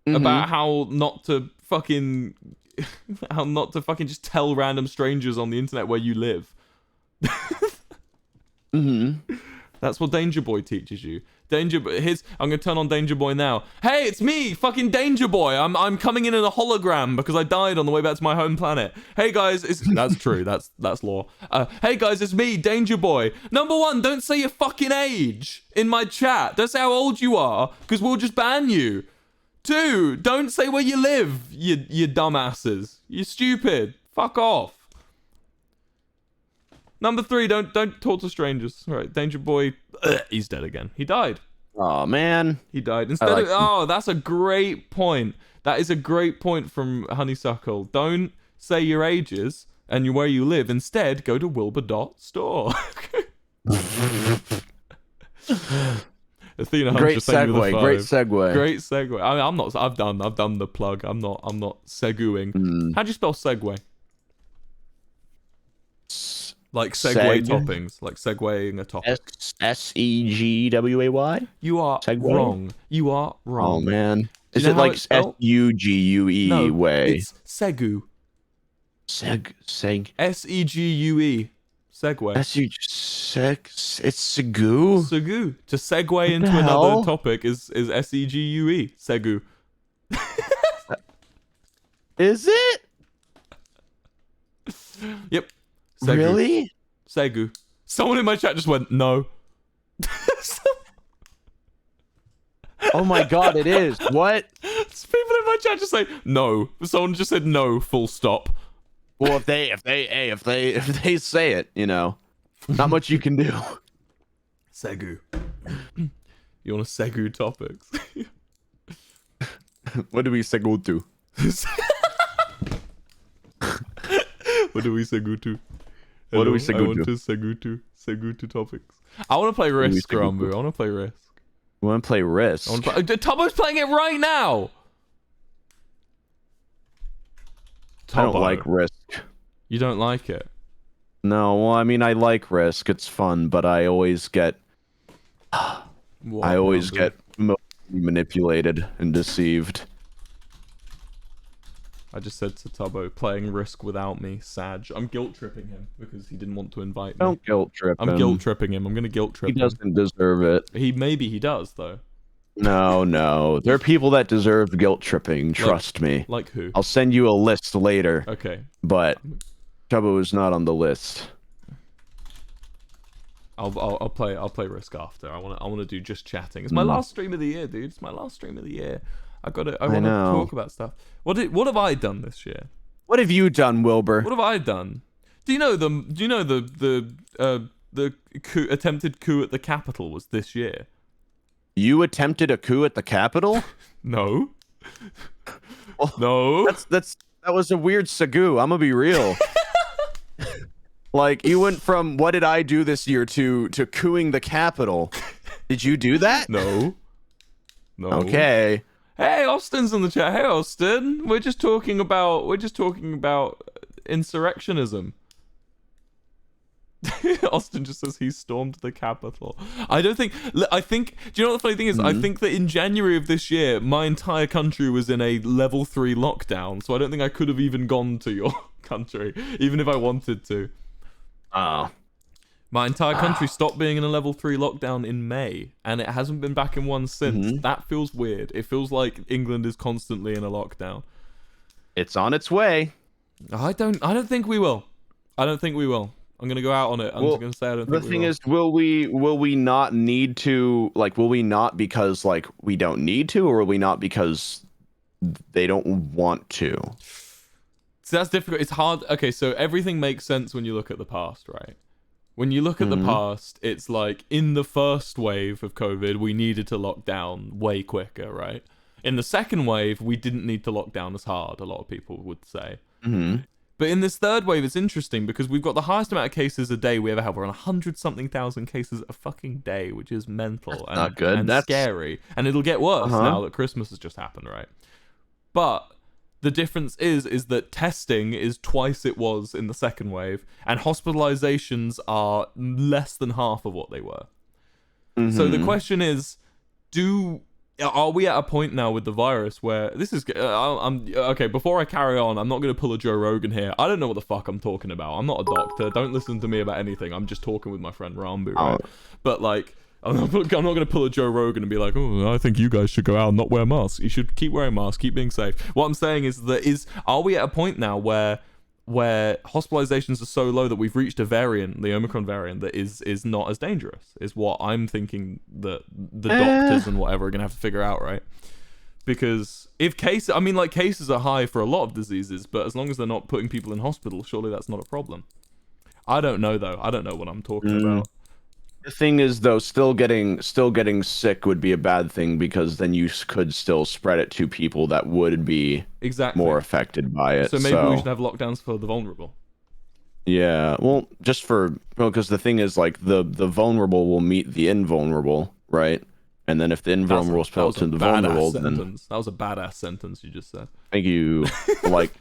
about how not to fucking just tell random strangers on the internet where you live. That's what Danger Boy teaches you. I'm gonna turn on Danger Boy now. Hey, it's me, fucking Danger Boy. I'm coming in a hologram because I died on the way back to my home planet. Hey guys, that's true. That's lore. Hey guys, it's me, Danger Boy. Number one, don't say your fucking age in my chat. Don't say how old you are, because we'll just ban you. 2, don't say where you live, you dumbasses. You stupid. Fuck off. Number 3, don't talk to strangers. All right, Danger Boy, he's dead again. He died. Oh man, he died. That's a great point. That is a great point from Honeysuckle. Don't say your ages and where you live. Instead, go to Wilbur.store. Athena great segue. Great segue. I mean, I'm not. I've done the plug. I'm not seguing. How do you spell segue? Like Segway toppings, like segwaying a topic. Segway. You are wrong. You are wrong. Oh man, is it like SUGUE way? It's Segu. Seg. SEGUE. Segway. It's Segu. Segu. To segue into another topic is SEGUE. Segu. Is it? Yep. Segu. Really? Segu. Someone in my chat just went, no. Oh my god, it is. What? People in my chat just say, no. Someone just said no, full stop. Well, if they say it, you know, not much you can do. Segu. You want to Segu topics? What do we Segu to? What do we Segu to? What do we Segu to? I want to Segu to topics. I want to play Risk, Rambu. I want to play Risk. You want to play Risk? Tubbo's playing it right now! I don't like Risk. You don't like it? No, well, I mean, I like Risk. It's fun, but I always get... get manipulated and deceived. I just said to Tubbo, playing Risk without me, Sag. I'm guilt-tripping him because he didn't want to invite me. Don't guilt-trip him. I'm guilt-tripping him. I'm going to guilt-trip him. He doesn't deserve it. Maybe he does, though. No. There are people that deserve guilt-tripping, trust me. Like who? I'll send you a list later. Okay. But Tubbo is not on the list. I'll play Risk after. I want to do just chatting. It's my last stream of the year, dude. It's my last stream of the year. I want to talk about stuff. What have I done this year? What have you done, Wilbur? What have I done? Do you know the attempted coup at the Capitol was this year. You attempted a coup at the Capitol? No. Well, No. That was a weird sagoo. I'm gonna be real. Like, you went from what did I do this year to cooing the Capitol. Did you do that? No. Okay. Hey, Austin's in the chat. Hey, Austin. We're just talking about insurrectionism. Austin just says he stormed the Capitol. I think, do you know what the funny thing is? I think that in January of this year, my entire country was in a level 3 lockdown, so I don't think I could have even gone to your country, even if I wanted to. Oh. My entire country stopped being in a level 3 lockdown in May, and it hasn't been back in one since. That feels weird. It feels like England is constantly in a lockdown. It's on its way. I don't think we will. I'm gonna go out on it. I'm just gonna say I don't think we will. The thing is, will we not need to, like, will we not because, like, we don't need to, or will we not because they don't want to? So that's difficult. It's hard. Okay, so everything makes sense when you look at the past, right? When you look at the past, it's like in the first wave of COVID, we needed to lock down way quicker, right? In the second wave, we didn't need to lock down as hard, a lot of people would say. But in this third wave, it's interesting because we've got the highest amount of cases a day we ever have. We're on 100-something thousand cases a fucking day, which is mental and, not good. And That's scary. And it'll get worse now that Christmas has just happened, right? But the difference is that testing is twice it was in the second wave, and hospitalizations are less than half of what they were. So the question is, are we at a point now with the virus where this is okay, before I carry on, I'm not going to pull a Joe Rogan here. I don't know what the fuck I'm talking about. I'm not a doctor. Don't listen to me about anything. I'm just talking with my friend Rambu, right? But like, I'm not going to pull a Joe Rogan and be like, oh, I think you guys should go out and not wear masks. You should keep wearing masks, keep being safe. What I'm saying is are we at a point now where hospitalizations are so low that we've reached a variant, the Omicron variant, that is not as dangerous, is what I'm thinking that the doctors and whatever are going to have to figure out, right? Because if cases are high for a lot of diseases, but as long as they're not putting people in hospital, surely that's not a problem. I don't know, though. I don't know what I'm talking about. The thing is, though, still getting sick would be a bad thing, because then you could still spread it to people that would be more affected by it. So maybe we should have lockdowns for the vulnerable. Yeah, well, because the thing is, like, the vulnerable will meet the invulnerable, right? And then if the invulnerable spells to the vulnerable, then that was a badass sentence you just said. Thank you. Like,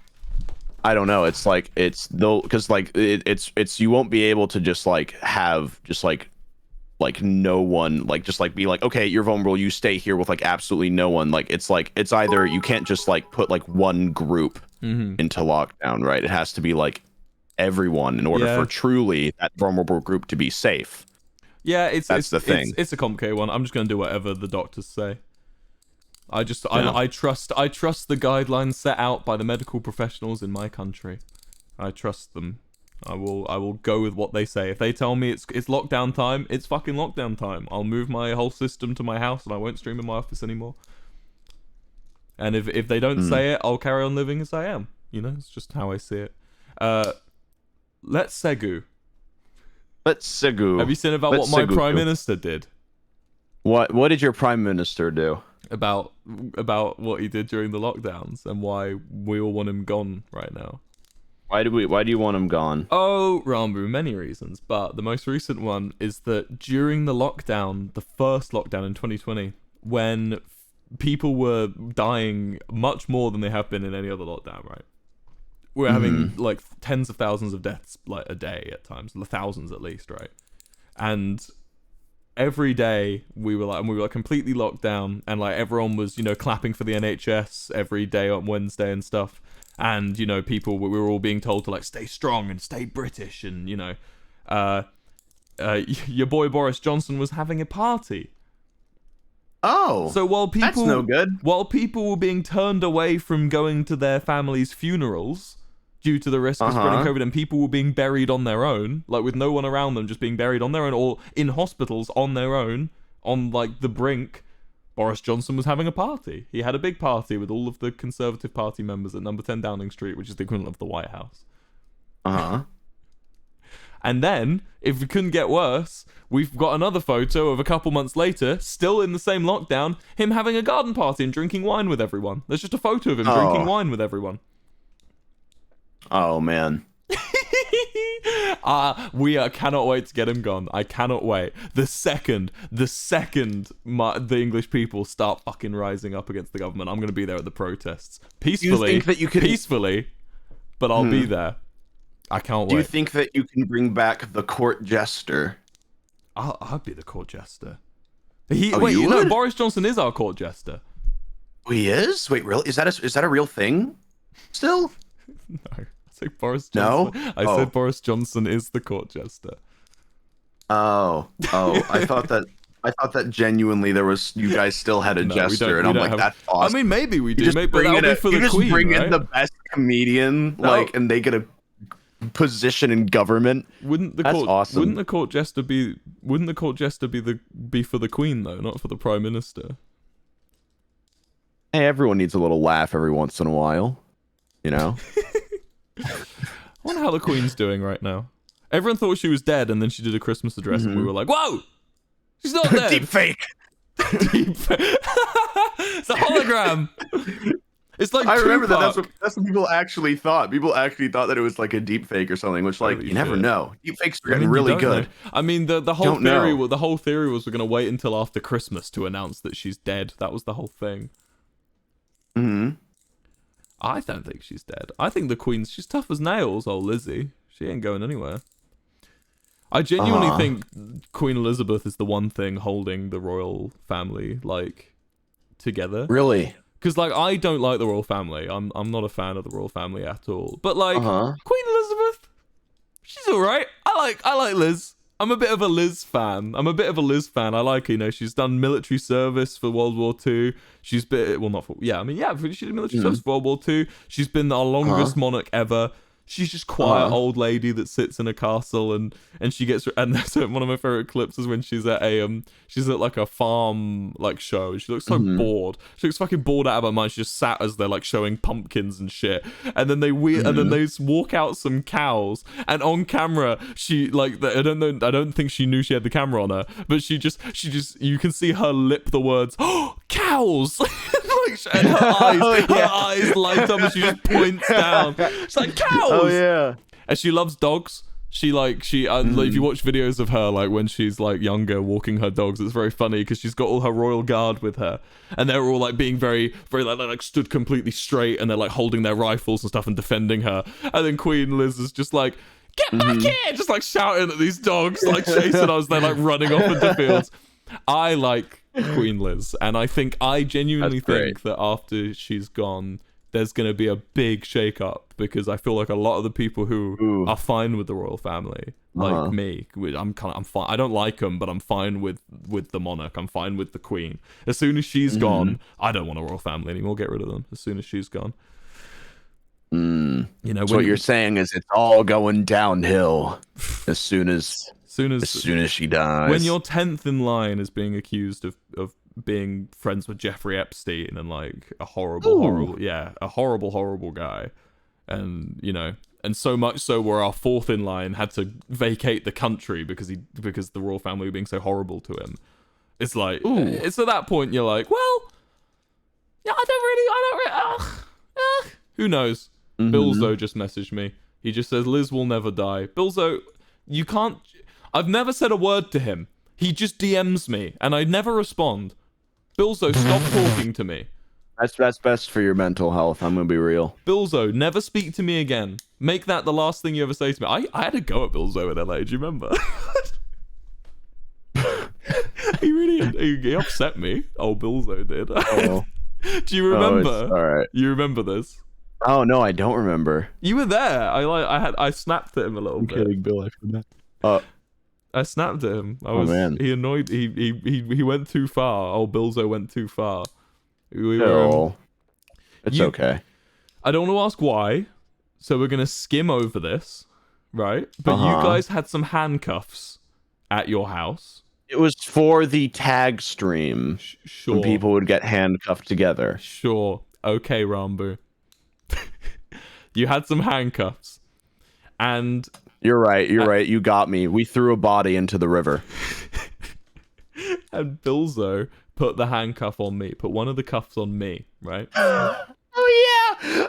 I don't know. It's like it's you won't be able to just have no one, just be like, okay, you're vulnerable, you stay here with absolutely no one. It's either you can't just put one group into lockdown, right? It has to be everyone in order for truly that vulnerable group to be safe. Yeah, that's the thing. It's a complicated one. I'm just gonna do whatever the doctors say. I trust the guidelines set out by the medical professionals in my country. I trust them. I will go with what they say. If they tell me it's lockdown time, it's fucking lockdown time. I'll move my whole system to my house and I won't stream in my office anymore. And if they don't say it, I'll carry on living as I am. You know, it's just how I see it. Let's Segu. Have you seen about what my prime minister did? What did your prime minister do? About what he did during the lockdowns and why we all want him gone right now. Why do you want him gone? Oh, Rambu, many reasons, but the most recent one is that during the lockdown, the first lockdown in 2020, when people were dying much more than they have been in any other lockdown, right? We're having tens of thousands of deaths a day at times, thousands at least, right? And every day we were completely locked down, and everyone was clapping for the NHS every day on Wednesday and stuff. And we were all being told to stay strong and stay British, and your boy Boris Johnson was having a party. Oh, so that's no good. While people were being turned away from going to their families' funerals due to the risk of spreading COVID, and people were being buried on their own, with no one around them, just being buried on their own, or in hospitals on their own, on the brink. Boris Johnson was having a party. He had a big party with all of the Conservative Party members at number 10 Downing Street, which is the equivalent of the White House. And then, if we couldn't get worse, we've got another photo of a couple months later, still in the same lockdown, him having a garden party and drinking wine with everyone. There's just a photo of him drinking wine with everyone. Oh, man. We cannot wait to get him gone. I cannot wait. The second the English people start fucking rising up against the government, I'm going to be there at the protests. Peacefully. Do you think that you can... Peacefully, but I'll be there. I can't wait. Do you think that you can bring back the court jester? I'll be the court jester. Boris Johnson is our court jester. Oh, he is? Wait, really? Is that a real thing? Still? No. I said Boris Johnson. No? I said Boris Johnson is the court jester. Oh. I thought that genuinely you guys still had a jester, and I'm like, that's awesome. I mean, maybe we do, but that'll be for the Queen, right? You just bring in the best comedian, and they get a position in government. Awesome. Wouldn't the court jester be for the Queen though, not for the Prime Minister? Hey, everyone needs a little laugh every once in a while, you know. I wonder how the Queen's doing right now. Everyone thought she was dead, and then she did a Christmas address, and we were like, "Whoa, she's not dead." Deep fake. It's a hologram. It's like I remember Tupac. that's what people actually thought. People actually thought that it was like a deep fake or something, which like you never know. Deep fakes are getting really good. I mean, the whole theory was we're gonna wait until after Christmas to announce that she's dead. That was the whole thing. I don't think she's dead. I think the Queen's she's tough as nails, old Lizzie. She ain't going anywhere. I genuinely think Queen Elizabeth is the one thing holding the royal family like together. Really? Because like I don't like the royal family. I'm not a fan of the royal family at all. But like Queen Elizabeth, she's all right. I like Liz. I'm a bit of a Liz fan. I like her, you know, she's done military service for World War II. She's been she did military service for World War II. She's been our longest monarch ever. She's just quiet old lady that sits in a castle and she gets and that's one of my favorite clips is when she's at like a farm like show and she looks so bored. She looks fucking bored out of her mind. She just sat as they're like showing pumpkins and shit. And then they walk out some cows and on camera she like I don't think she knew she had the camera on her, but she just you can see her lip the words, "Oh, cows." And her eyes light up and she just points down. She's like, "Cows!" Oh yeah. And she loves dogs. Like, if you watch videos of her like when she's like younger walking her dogs, it's very funny because she's got all her royal guard with her and they're all like being very very like stood completely straight and they're like holding their rifles and stuff and defending her. And then Queen Liz is just like, "Get back here!" just like shouting at these dogs, like chasing us. They're like running off into fields. I like Queen Liz, and I genuinely think that after she's gone, there's going to be a big shake-up because I feel like a lot of the people who are fine with the royal family, like me, I'm fine. I don't like them, but I'm fine with the monarch. I'm fine with the Queen. As soon as she's gone, I don't want a royal family anymore. Get rid of them as soon as she's gone. You know, so what you're saying is it's all going downhill as soon as she dies. When your 10th in line is being accused of being friends with Jeffrey Epstein and like a horrible guy, and you know, and so much so where our 4th in line had to vacate the country because the royal family were being so horrible to him. It's like it's at that point you're like, well, yeah, I don't really who knows. Bilzo just messaged me. He just says Liz will never die. Bilzo, you can't. I've never said a word to him. He just DMs me, and I never respond. Bilzo, stop talking to me. That's best for your mental health. I'm gonna be real. Bilzo, never speak to me again. Make that the last thing you ever say to me. I had a go at Bilzo in LA. Do you remember? he upset me. Oh, Bilzo did. Oh. Do you remember? All right. You remember this? Oh no, I don't remember. You were there. I snapped at him a little bit. Kidding, Bill. I forgot. I snapped at him. Man. He annoyed. He went too far. Oh, Bilzo went too far. It's okay. I don't want to ask why, so we're gonna skim over this, right? But you guys had some handcuffs at your house. It was for the tag stream. Sure. When people would get handcuffed together. Sure. Okay, Rambo. You had some handcuffs, and You're right. You're right. You got me. We threw a body into the river. And Bilzo put the handcuff on me, put one of the cuffs on me, right? Oh yeah.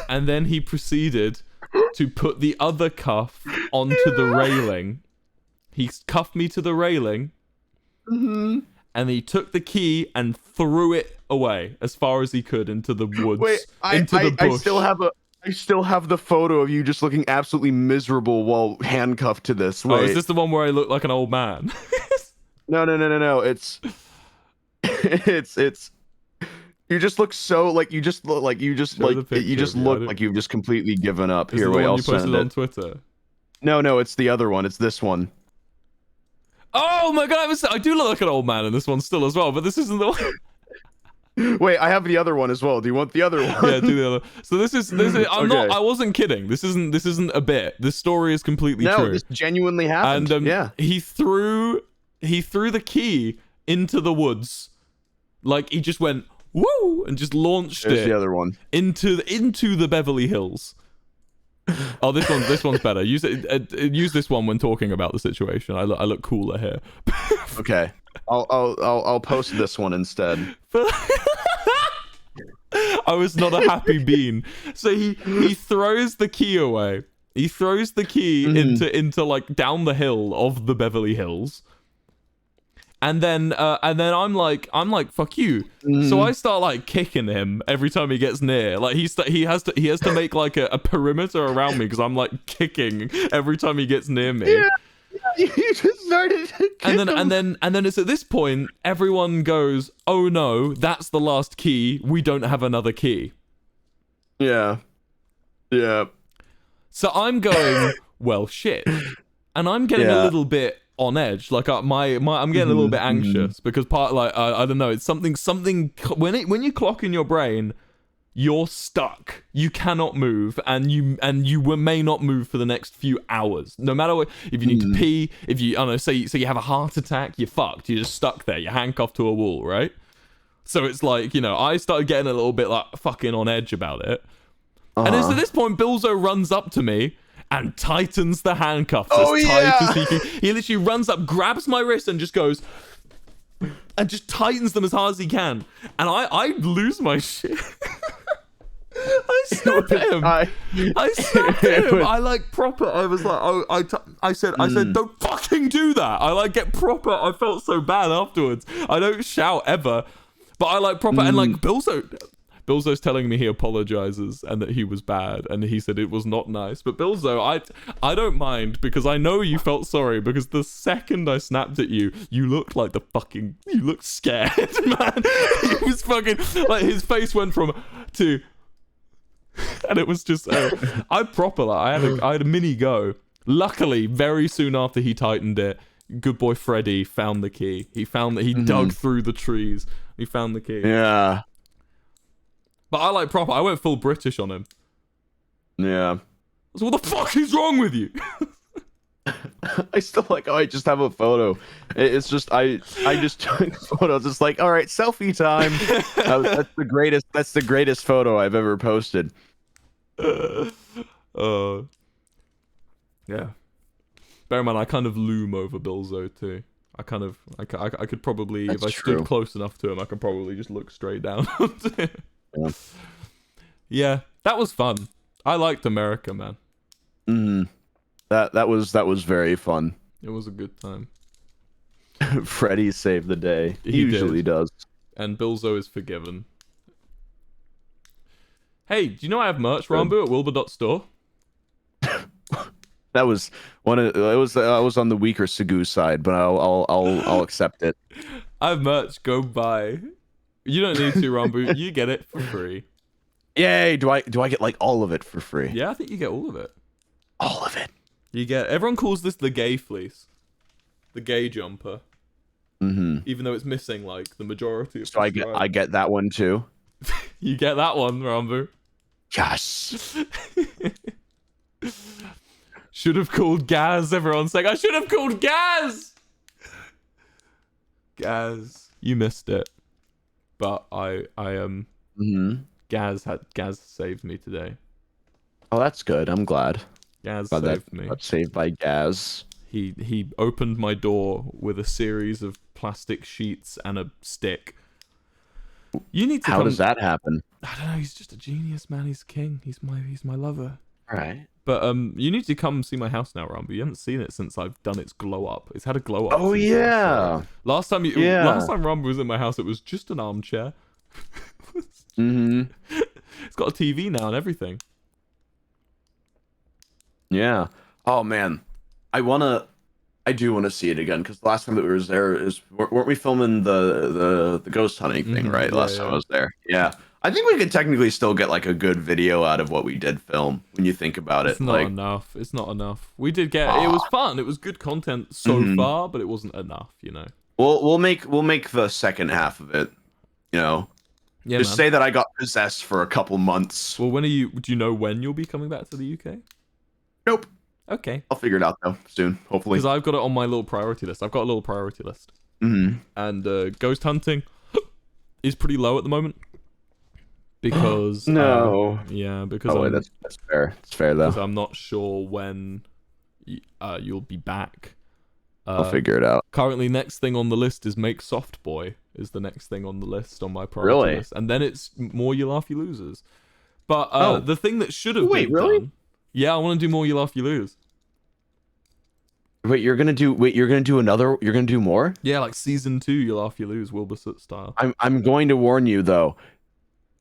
And then he proceeded to put the other cuff onto the railing. He cuffed me to the railing, and he took the key and threw it away as far as he could into the woods, into the bush. I still have the photo of you just looking absolutely miserable while handcuffed to this. Wait. Oh, is this the one where I look like an old man? No. It's. You just look so like you just look like you just like you just look like you've just completely given up. Is Here, the wait, one I'll you posted send on it. Twitter? No, it's the other one. It's this one. Oh my god, I do look like an old man in this one still as well, but this isn't the one. Wait, I have the other one as well. Do you want the other one? Yeah, do the other. So this is I'm Okay. not. I wasn't kidding. This isn't a bit. This story is completely No, true. this genuinely happened. And yeah. he threw the key into the woods, like he just went woo and just launched There's it the other one. into the Beverly Hills. Oh, this one's better. Use this one when talking about the situation. I look cooler here. Okay, I'll post this one instead. I was not a happy bean. So he throws the key away. He throws the key into like down the hill of the Beverly Hills. And then I'm like fuck you. So I start like kicking him every time he gets near. Like he has to make like a perimeter around me because I'm like kicking every time he gets near me. Yeah, you just started to kick And him. then it's at this point everyone goes, "Oh no, that's the last key. We don't have another key." Yeah. So I'm going, well, shit, and I'm getting a little bit on edge. Like I'm getting a little bit anxious because I don't know. It's something when you clock in your brain, you're stuck. You cannot move, and you may not move for the next few hours. No matter what, if you need to pee, if you I don't know, say you have a heart attack, you're fucked. You're just stuck there. You're handcuffed to a wall, right? So it's like, I started getting a little bit like fucking on edge about it. And it's at this point, Bilzo runs up to me and tightens the handcuffs as tight as he can. He literally runs up, grabs my wrist, and just goes, and just tightens them as hard as he can. And I lose my shit. I snap at him. I snapped at him. I like proper. I was like, I said, don't fucking do that. I like get proper. I felt so bad afterwards. I don't shout ever, but I like proper. And like Bilzo's telling me he apologizes and that he was bad and he said it was not nice. But Bilzo, I don't mind because I know you felt sorry because the second I snapped at you, you looked like you looked scared, man. He was fucking like his face went from to, and it was just I had a mini go. Luckily, very soon after he tightened it, good boy Freddy found the key. He found that he dug through the trees. He found the key. Yeah. But I like proper. I went full British on him. Yeah. So what the fuck is wrong with you? I still like. Oh, I just have a photo. It's just I just took photos. It's like, all right, selfie time. That's the greatest. That's the greatest photo I've ever posted. Yeah. Bear in mind, I kind of loom over Bilzo too. I could probably, That's if I true. stood close enough to him, I could probably just look straight down onto him. Yeah, that was fun. I liked America, man. That was very fun. It was a good time. Freddy saved the day. He He usually did. does. And Bilzo is forgiven. Hey, do you know I have merch, Rambo, at Wilbur.store? That was one of. I was on the weaker Sugu side, but I'll accept it. I have merch. Go buy. You don't need to, Rambo. You get it for free. Yay! Do I get like all of it for free? Yeah, I think you get all of it. All of it. You get. Everyone calls this the gay fleece, the gay jumper. Even though it's missing like the majority of. So I get that one too. You get that one, Rambo. Yes. Should have called Gaz. Everyone's saying I should have called Gaz. Gaz, you missed it. But I Gaz saved me today. Oh, that's good. I'm glad. Gaz Got that. saved me. Got saved by Gaz. He opened my door with a series of plastic sheets and a stick. You need to How come... does that happen? I don't know. He's just a genius, man. He's king. He's my lover. All right. But you need to come see my house now, Rambo. You haven't seen it since I've done its glow up. It's had a glow up. Oh yeah. Last time Rambo was in my house, it was just an armchair. Mm-hmm. It's got a TV now and everything. Yeah. Oh man, I do want to see it again because the last time that we was there weren't we filming the ghost hunting thing right? Yeah, last time I was there. Yeah. I think we could technically still get like a good video out of what we did film when you think about it. It's not enough. It's not enough. We did get it was fun. It was good content so far, but it wasn't enough, you know. We'll make the second half of it, you know. Yeah, Just say that I got possessed for a couple months. Well, do you know when you'll be coming back to the UK? Nope. Okay. I'll figure it out though soon, hopefully. Because I've got it on my little priority list. I've got a little priority list. And ghost hunting is pretty low at the moment. Because no. Because that's fair. It's fair though. Because I'm not sure when you'll be back. I'll figure it out. Currently, next thing on the list is Make Soft Boy. Is the next thing on the list on my priority list, and then it's more You Laugh You Losers. But the thing that should have been done. Yeah, I want to do more You Laugh You Lose. You're gonna do another. You're gonna do more. Yeah, like season 2, You Laugh You Lose, Wilbur Soot style. I'm going to warn you though.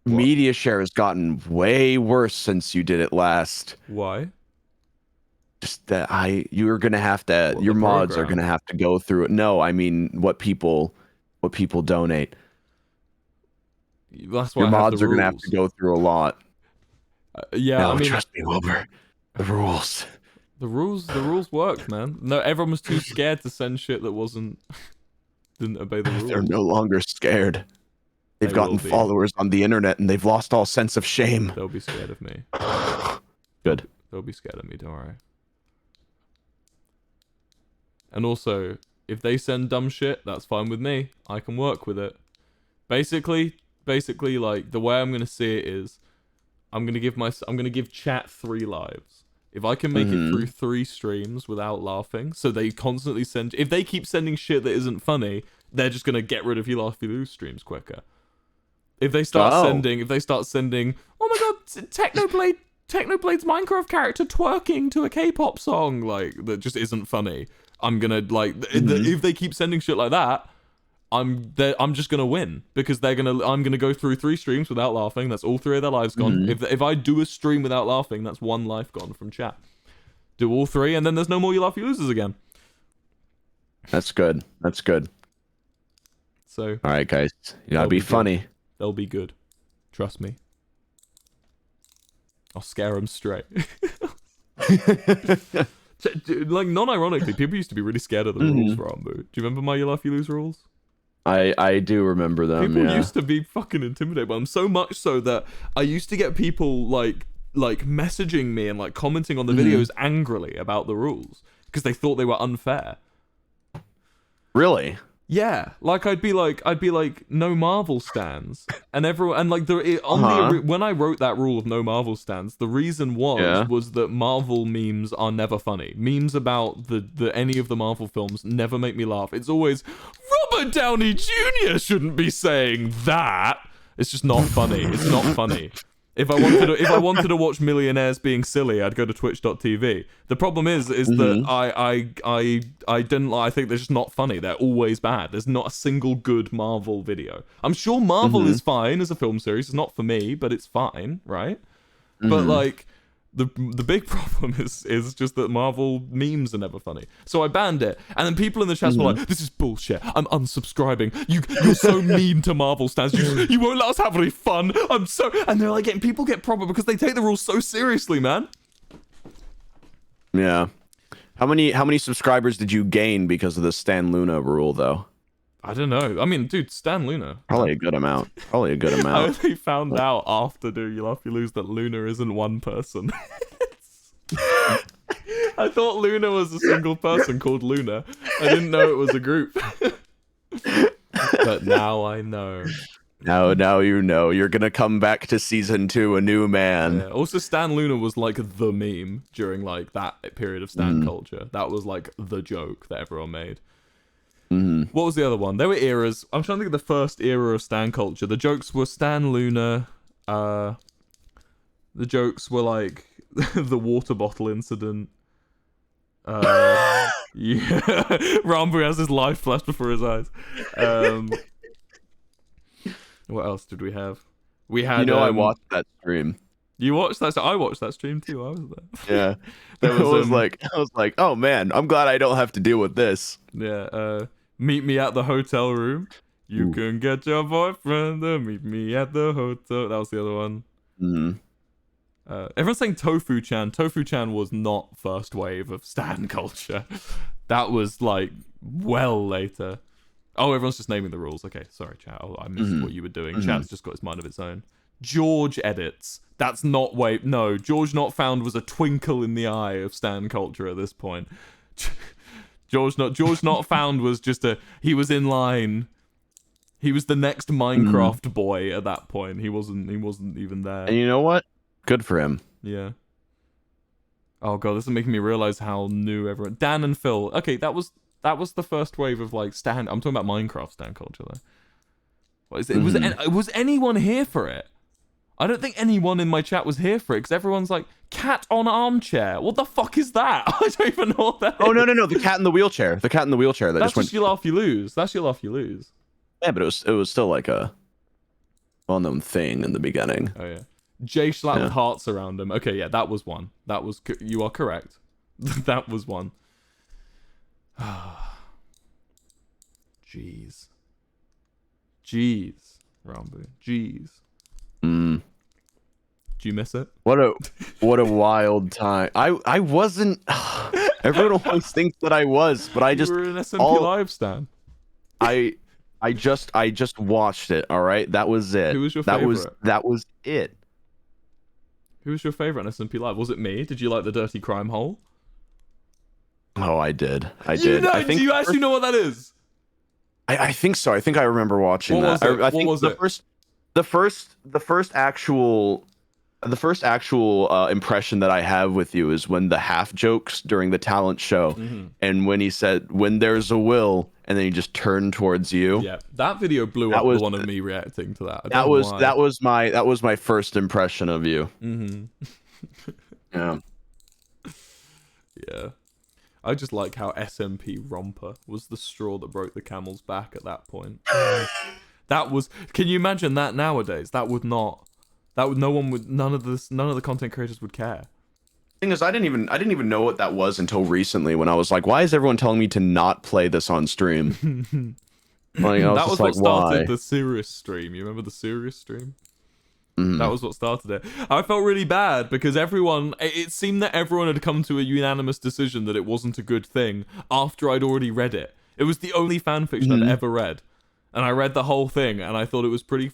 What? Media share has gotten way worse since you did it last. Why? Just that you're gonna have to. Your mods are gonna have to go through it. No, I mean what people donate. That's why your mods are gonna have to go through a lot. Yeah, no, I mean, trust me, Wilbur. The rules. The rules worked, man. No, everyone was too scared to send shit that didn't obey the rules. They're no longer scared. They've gotten followers on the internet and they've lost all sense of shame. They'll be scared of me. Good. They'll be scared of me, don't worry. And also, if they send dumb shit, that's fine with me. I can work with it. Basically, like the way I'm gonna see it is, I'm gonna give chat 3 lives. If I can make it through 3 streams without laughing, so they constantly if they keep sending shit that isn't funny, they're just gonna get rid of You Laugh You Lose streams quicker. If they start sending, oh my god, Technoblade's Minecraft character twerking to a K-pop song, like that just isn't funny. I'm gonna if they keep sending shit like that, I'm just gonna win because I'm gonna go through 3 streams without laughing. That's all 3 of their lives gone. If I do a stream without laughing, that's 1 life gone from chat. Do all 3, and then there's no more You Laugh You Losers again. That's good. That's good. So all right, guys, you gotta be funny. They'll be good. Trust me. I'll scare them straight. Like, non-ironically, people used to be really scared of the rules for Rambo. Do you remember my You Laugh You Lose rules? I do remember them. People used to be fucking intimidated by them, so much so that I used to get people like messaging me and like commenting on the videos angrily about the rules because they thought they were unfair. Really? Yeah, like I'd be like no Marvel stands, and everyone and like when I wrote that rule of no Marvel stands, the reason was that Marvel memes are never funny. Memes about any of the Marvel films never make me laugh. It's always Robert Downey Jr. shouldn't be saying that. It's just not funny. It's not funny. If I wanted to watch millionaires being silly, I'd go to twitch.tv. The problem is that I didn't. I think they're just not funny. They're always bad. There's not a single good Marvel video. I'm sure Marvel is fine as a film series. It's not for me, but it's fine, right? But like the big problem is just that Marvel memes are never funny. So I banned it, and then people in the chat were like, "This is bullshit. I'm unsubscribing. You're so mean to Marvel stands. You won't let us have any fun. And they're like people get proper because they take the rules so seriously, man. Yeah. How many subscribers did you gain because of the Stan Luna rule, though? I don't know. I mean, dude, Stan Luna. Probably a good amount. I only found out after Do You Laugh You Lose that Luna isn't one person. I thought Luna was a single person called Luna. I didn't know it was a group. But now I know. Now you know. You're gonna come back to season 2 a new man. Yeah. Also, Stan Luna was like the meme during like that period of Stan culture. That was like the joke that everyone made. What was the other one? There were eras. I'm trying to think of the first era of Stan culture. The jokes were Stan Luna. The jokes were like the water bottle incident. Yeah, Rambo has his life flashed before his eyes. What else did we have? We had. I watched that stream. You watched that? I watched that stream too. I was there. Yeah, There was, I was like, oh man, I'm glad I don't have to deal with this. Yeah. Meet me at the hotel room. You can get your boyfriend to meet me at the hotel. That was the other one. Everyone's saying Tofu-chan. Tofu-chan was not first wave of Stan culture. That was like well later. Oh, everyone's just naming the rules. Okay, sorry, chat. I missed what you were doing. Chat's just got its mind of its own. George edits. That's not wave. No, George Not Found was a twinkle in the eye of Stan culture at this point. George Not Found was just he was in line. He was the next Minecraft boy at that point. He wasn't even there. And you know what? Good for him. Yeah. Oh god, this is making me realize how new everyone. Dan and Phil. Okay, that was the first wave of like Stan. I'm talking about Minecraft Stan culture though. What is it? Was anyone here for it? I don't think anyone in my chat was here for it because everyone's like, cat on armchair. What the fuck is that? I don't even know what that is. Oh, no. The cat in the wheelchair. The cat in the wheelchair. That's just you laugh, you lose. That's you laugh, you lose. Yeah, but it was still like a well-known thing in the beginning. Oh, yeah. J Schlatt with hearts around him. Okay, yeah, that was one. You are correct. That was one. Jeez, Rambo. Jeez. Do you miss it? What a wild time. I wasn't. Everyone always thinks that I was, but I just. You were an SMP Live stan. I just watched it. All right, that was it. Who was your favorite? That was it. Who was your favorite on SMP Live? Was it me? Did you like the Dirty Crime Hole? Oh, I did. Do you actually know what that is? I think so. I think I remember watching that. I think was it? The first actual impression that I have with you is when the half jokes during the talent show, and when he said, "When there's a will," and then he just turned towards you. Yeah, that video blew up. The one of me reacting to that. That was my first impression of you. Yeah. Yeah. I just like how SMP Romper was the straw that broke the camel's back at that point. Can you imagine that nowadays? None of the content creators would care. Thing is, I didn't even know what that was until recently when I was like, why is everyone telling me to not play this on stream? Like, that was what started the serious stream. You remember the serious stream? That was what started it. I felt really bad because it seemed that everyone had come to a unanimous decision that it wasn't a good thing after I'd already read it. It was the only fanfiction I'd ever read. And I read the whole thing and I thought it was pretty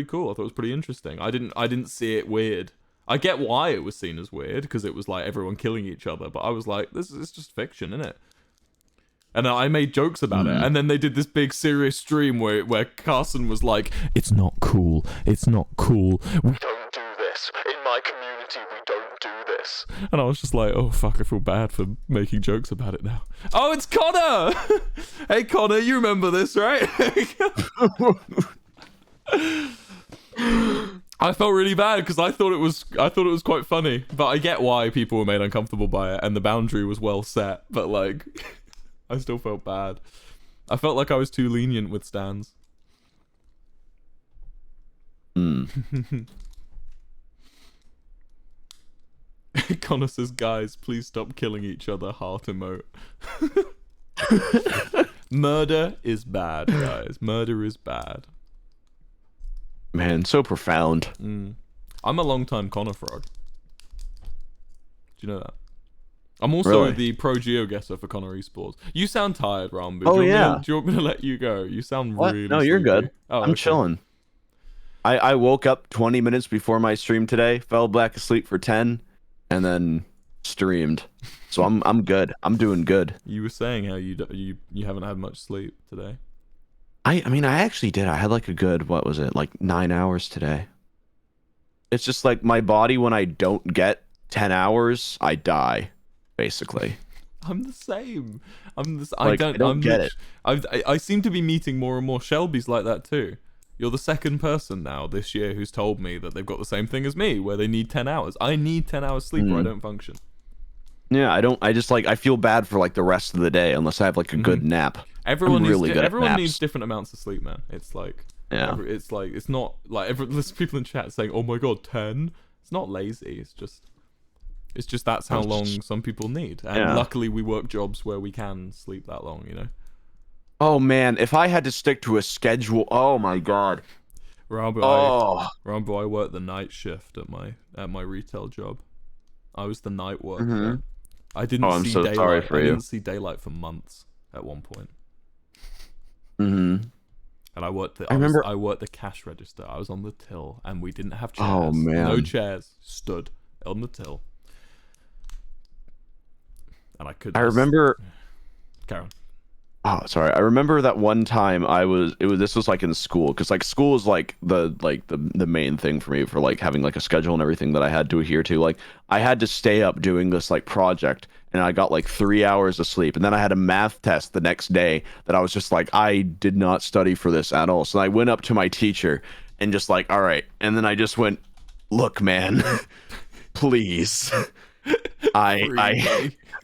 cool. I thought it was pretty interesting. I didn't see it weird. I get why it was seen as weird because it was like everyone killing each other, but I was like, this is just fiction, isn't it? And I made jokes about it, and then they did this big serious stream where Carson was like, "It's not cool. It's not cool. We don't do this in my community. We don't do this." And I was just like, "Oh fuck, I feel bad for making jokes about it now." Oh, it's Connor. Hey Connor, you remember this, right? I felt really bad because I thought it was quite funny, but I get why people were made uncomfortable by it, and the boundary was well set. But like, I still felt bad. I felt like I was too lenient with stans. Connor says, "Guys, please stop killing each other." Heart emote. Murder is bad, guys. Murder is bad. Man, so profound. I'm a long-time Connor frog. Do you know that? I'm also the pro GeoGuessr for Connor Esports. You sound tired, Rambo. Oh, do you want me to let you go? You sound really No, you're sleepy. good. I'm chilling. I woke up 20 minutes before my stream today, fell back asleep for 10, and then streamed. So I'm good. I'm doing good. You were saying how you haven't had much sleep today. I mean, I actually did. I had like a good, what was it, like 9 hours today. It's just like my body, when I don't get 10 hours, I die, basically. I'm the same. Like, I don't get it. I seem to be meeting more and more Shelbys like that too. You're the second person now this year who's told me that they've got the same thing as me, where they need 10 hours. I need 10 hours sleep or I don't function. Yeah, I just like, I feel bad for like the rest of the day unless I have like a good nap. Everyone I'm really good at everyone naps. needs different amounts of sleep, man. It's like Yeah. it's like it's not like there's people in chat saying, "Oh my god, 10." It's not lazy. It's just that's how long some people need. And luckily we work jobs where we can sleep that long, you know. Oh man, if I had to stick to a schedule, oh my god. Rambo, I worked the night shift at my retail job. I was the night worker. I didn't see daylight. Sorry for I you. didn't see daylight for months at one point. And I worked I worked the cash register. I was on the till, and we didn't have chairs. Oh man, no chairs. Stood on the till, and I could. I remember. Karen. Oh, sorry. I remember that one time this was like in school, because like school is like the main thing for me for like having like a schedule and everything that I had to adhere to. Like I had to stay up doing this like project, and I got like 3 hours of sleep, and then I had a math test the next day that I was just like, I did not study for this at all. So I went up to my teacher and just like, all right, and then I just went, look, man, please,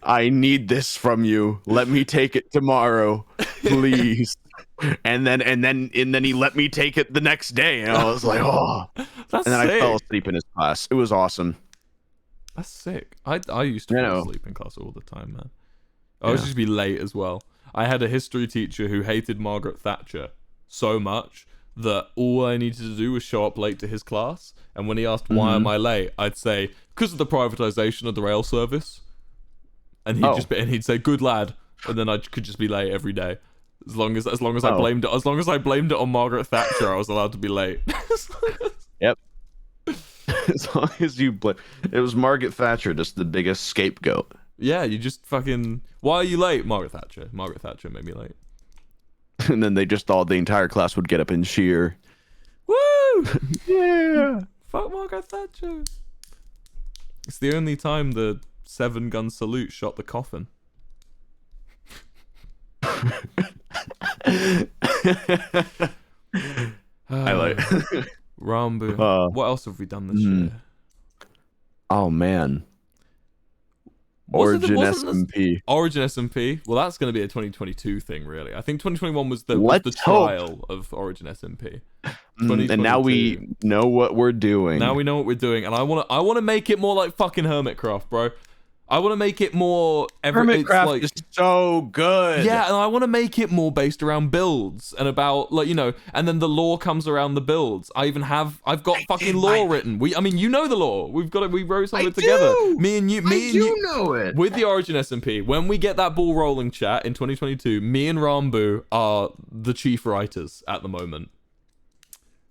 I need this from you. Let me take it tomorrow, please. And then he let me take it the next day, and I was like, oh. That's and then sick. I fell asleep in his class. It was awesome. That's sick. I used to fall asleep in class all the time, man. I used to be late as well. I had a history teacher who hated Margaret Thatcher so much that all I needed to do was show up late to his class. And when he asked why am I late, I'd say because of the privatization of the rail service. And he'd say, "Good lad," and then I could just be late every day, as long as I blamed it on Margaret Thatcher. I was allowed to be late. Yep. As long as you it was Margaret Thatcher, just the biggest scapegoat. Yeah, you just fucking. Why are you late, Margaret Thatcher? Margaret Thatcher made me late. And then the entire class would get up and cheer. Woo! Yeah. Fuck Margaret Thatcher. It's the only time the 7-gun salute shot the coffin. I like Rambo. What else have we done this year? Oh man. Origin SMP. Origin SMP. Well, that's going to be a 2022 thing, really. I think 2021 was the trial of Origin SMP. And now we know what we're doing. Now we know what we're doing, and I want to make it more like fucking Hermitcraft, bro. I want to make it more. Hermitcraft is so good. Yeah, and I want to make it more based around builds and about and then the lore comes around the builds. I've got fucking lore written. You know the lore. We wrote some of it together. Me and you know it. With the Origin SMP. When we get that ball rolling, chat in 2022, me and Rambu are the chief writers at the moment.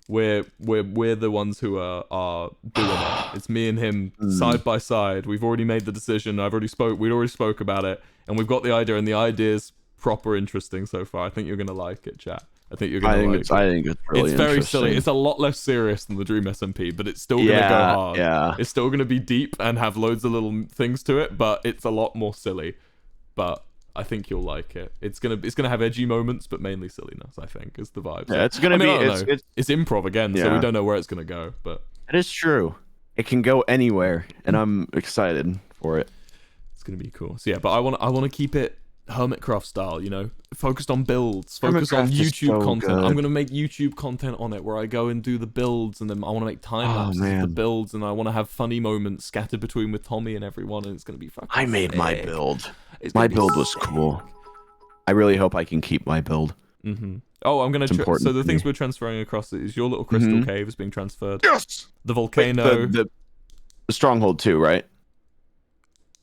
We're the ones who are doing it. It's me and him side by side. We've already made the decision. We'd already spoke about it, and we've got the idea, and the idea's proper interesting so far. I think you're gonna like it, chat. I think you're gonna like it. I think it's really It's very silly. It's a lot less serious than the Dream SMP, but it's still gonna go hard. Yeah. It's still gonna be deep and have loads of little things to it, but it's a lot more silly. But I think you'll like it. It's gonna have edgy moments, but mainly silliness. I think is the vibe. Yeah, it's gonna be. It's improv again, so we don't know where it's gonna go. But it is true. It can go anywhere, and I'm excited for it. It's gonna be cool. So yeah, but I want to keep it Hermitcraft style. Focused on builds, focused on YouTube content. I'm gonna make YouTube content on it where I go and do the builds, and then I want to make time lapses of the builds, and I want to have funny moments scattered between with Tommy and everyone, and it's gonna be fucking. I made my build. My build was cool. I really hope I can keep my build. Oh, I'm gonna. So the things we're transferring across is your little crystal cave is being transferred. Yes. The volcano. Wait, the stronghold too, right?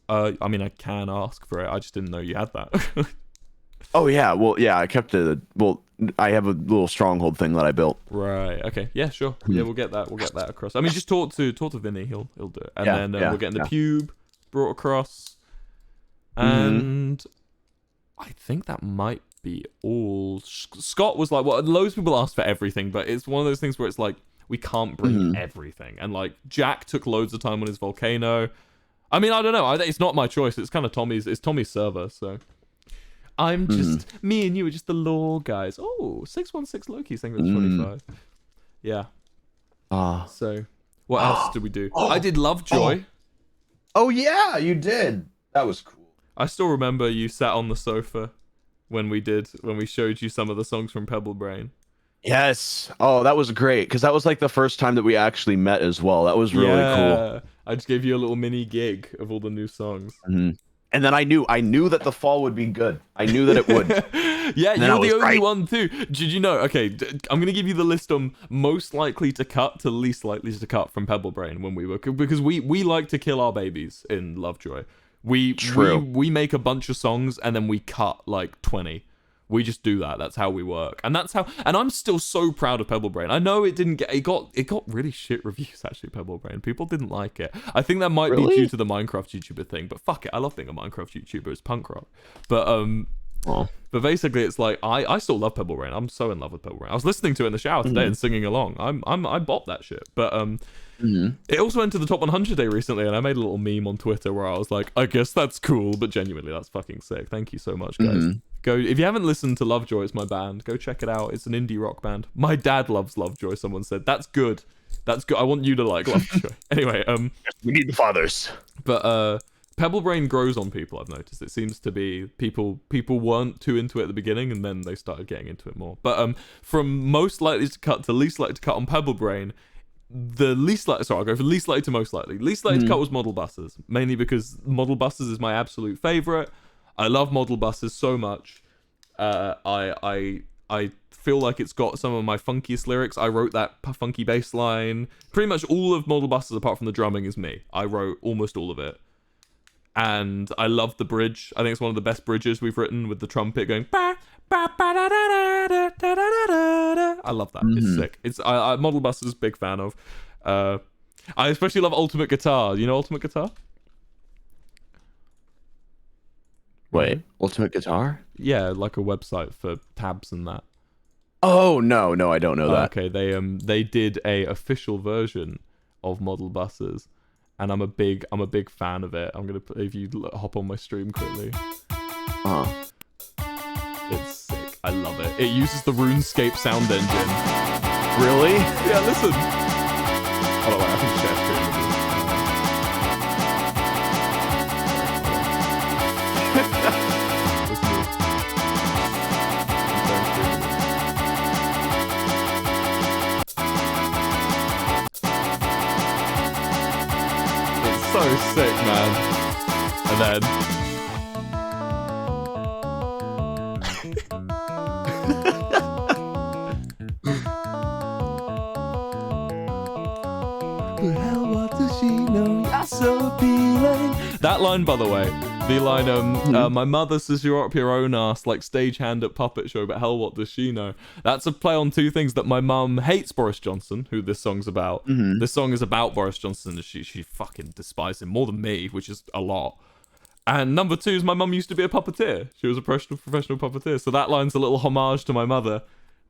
I can ask for it. I just didn't know you had that. Oh yeah. Well, yeah. I kept it. Well, I have a little stronghold thing that I built. Right. Okay. Yeah. Sure. Yeah. We'll get that. We'll get that across. Just talk to Vinny. He'll do it. And then we're getting the cube brought across. And I think that might be all. Scott was like, well, loads of people asked for everything, but it's one of those things where it's like we can't bring everything, and like Jack took loads of time on his volcano. I mean, I don't know. It's not my choice. It's kind of Tommy's. It's Tommy's server, so I'm just me and you are just the lore guys. Oh, 616 Loki saying that's 25. Yeah. So what else did we do? I did Lovejoy. Oh yeah, you did. That was cool. I still remember you sat on the sofa when we showed you some of the songs from Pebble Brain. Yes. Oh, that was great because that was like the first time that we actually met as well. That was really cool. I just gave you a little mini gig of all the new songs. And then I knew that the fall would be good. I knew that it would. Yeah, you're the only one too. Did you know? Okay, I'm gonna give you the list on most likely to cut to least likely to cut from Pebble Brain when we were, because we like to kill our babies in Lovejoy. We make a bunch of songs and then we cut like 20. We just do that. That's how we work, and I'm still so proud of Pebble Brain. I know it got really shit reviews actually. Pebble Brain, people didn't like it. I think that might be due to the Minecraft YouTuber thing, but fuck it, I love being a Minecraft YouTuber. It's punk rock, but basically it's like I still love Pebble Brain. I'm so in love with Pebble Brain. I was listening to it in the shower today and singing along. I bop that shit, but it also went to the top 100 day recently, and I made a little meme on Twitter where I was like, I guess that's cool, but genuinely that's fucking sick. Thank you so much, guys. Go, if you haven't listened to Lovejoy, it's my band. Go check it out. It's an indie rock band. My dad loves Lovejoy. Someone said that's good. That's good. I want you to like Lovejoy. Anyway, we need the fathers. But Pebble Brain grows on people. I've noticed. It seems to be people weren't too into it at the beginning, and then they started getting into it more. But from most likely to cut to least likely to cut on Pebble Brain, the least likely. Sorry, I'll go for least likely to most likely. Least likely to cut was Model Buses, mainly because Model Buses is my absolute favorite. I love Model Buses so much. I feel like it's got some of my funkiest lyrics. I wrote that funky bass line. Pretty much all of Model Buses, apart from the drumming, is me. I wrote almost all of it. And I love the bridge. I think it's one of the best bridges we've written, with the trumpet going. I love that. It's sick. It's Model Buses, big fan of. I especially love Ultimate Guitar. You know Ultimate Guitar? Wait, Ultimate Guitar? Yeah, like a website for tabs and that. Oh no, I don't know that. Okay, they did a official version of Model Buses, and I'm a big fan of it. I'm gonna if you hop on my stream quickly. It's sick. I love it. It uses the RuneScape sound engine. Really? Yeah, listen. Oh wait, I can share screen with you. So sick, man. And then but hell, what does she know? You're so appealing. That line, by the way, the line my mother says you're up your own ass like stagehand at puppet show, but hell, what does she know? That's a play on two things: that my mum hates Boris Johnson, who this song's about. This song is about Boris Johnson, and she fucking despises him more than me, which is a lot. And number two is my mum used to be a puppeteer. She was a professional puppeteer, so that line's a little homage to my mother.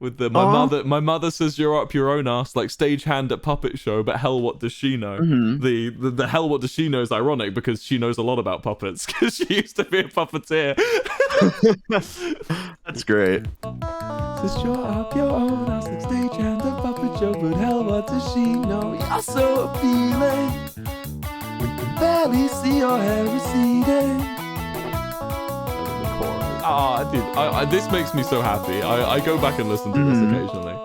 With the my mother says you're up your own ass like stagehand at puppet show, but hell, what does she know? The hell, what does she know is ironic because she knows a lot about puppets because she used to be a puppeteer. That's great. Says you're up your own ass like stagehand at puppet show, but hell, what does she know? You're so appealing. We can barely see your hair receding. Dude, this makes me so happy. I go back and listen to this occasionally.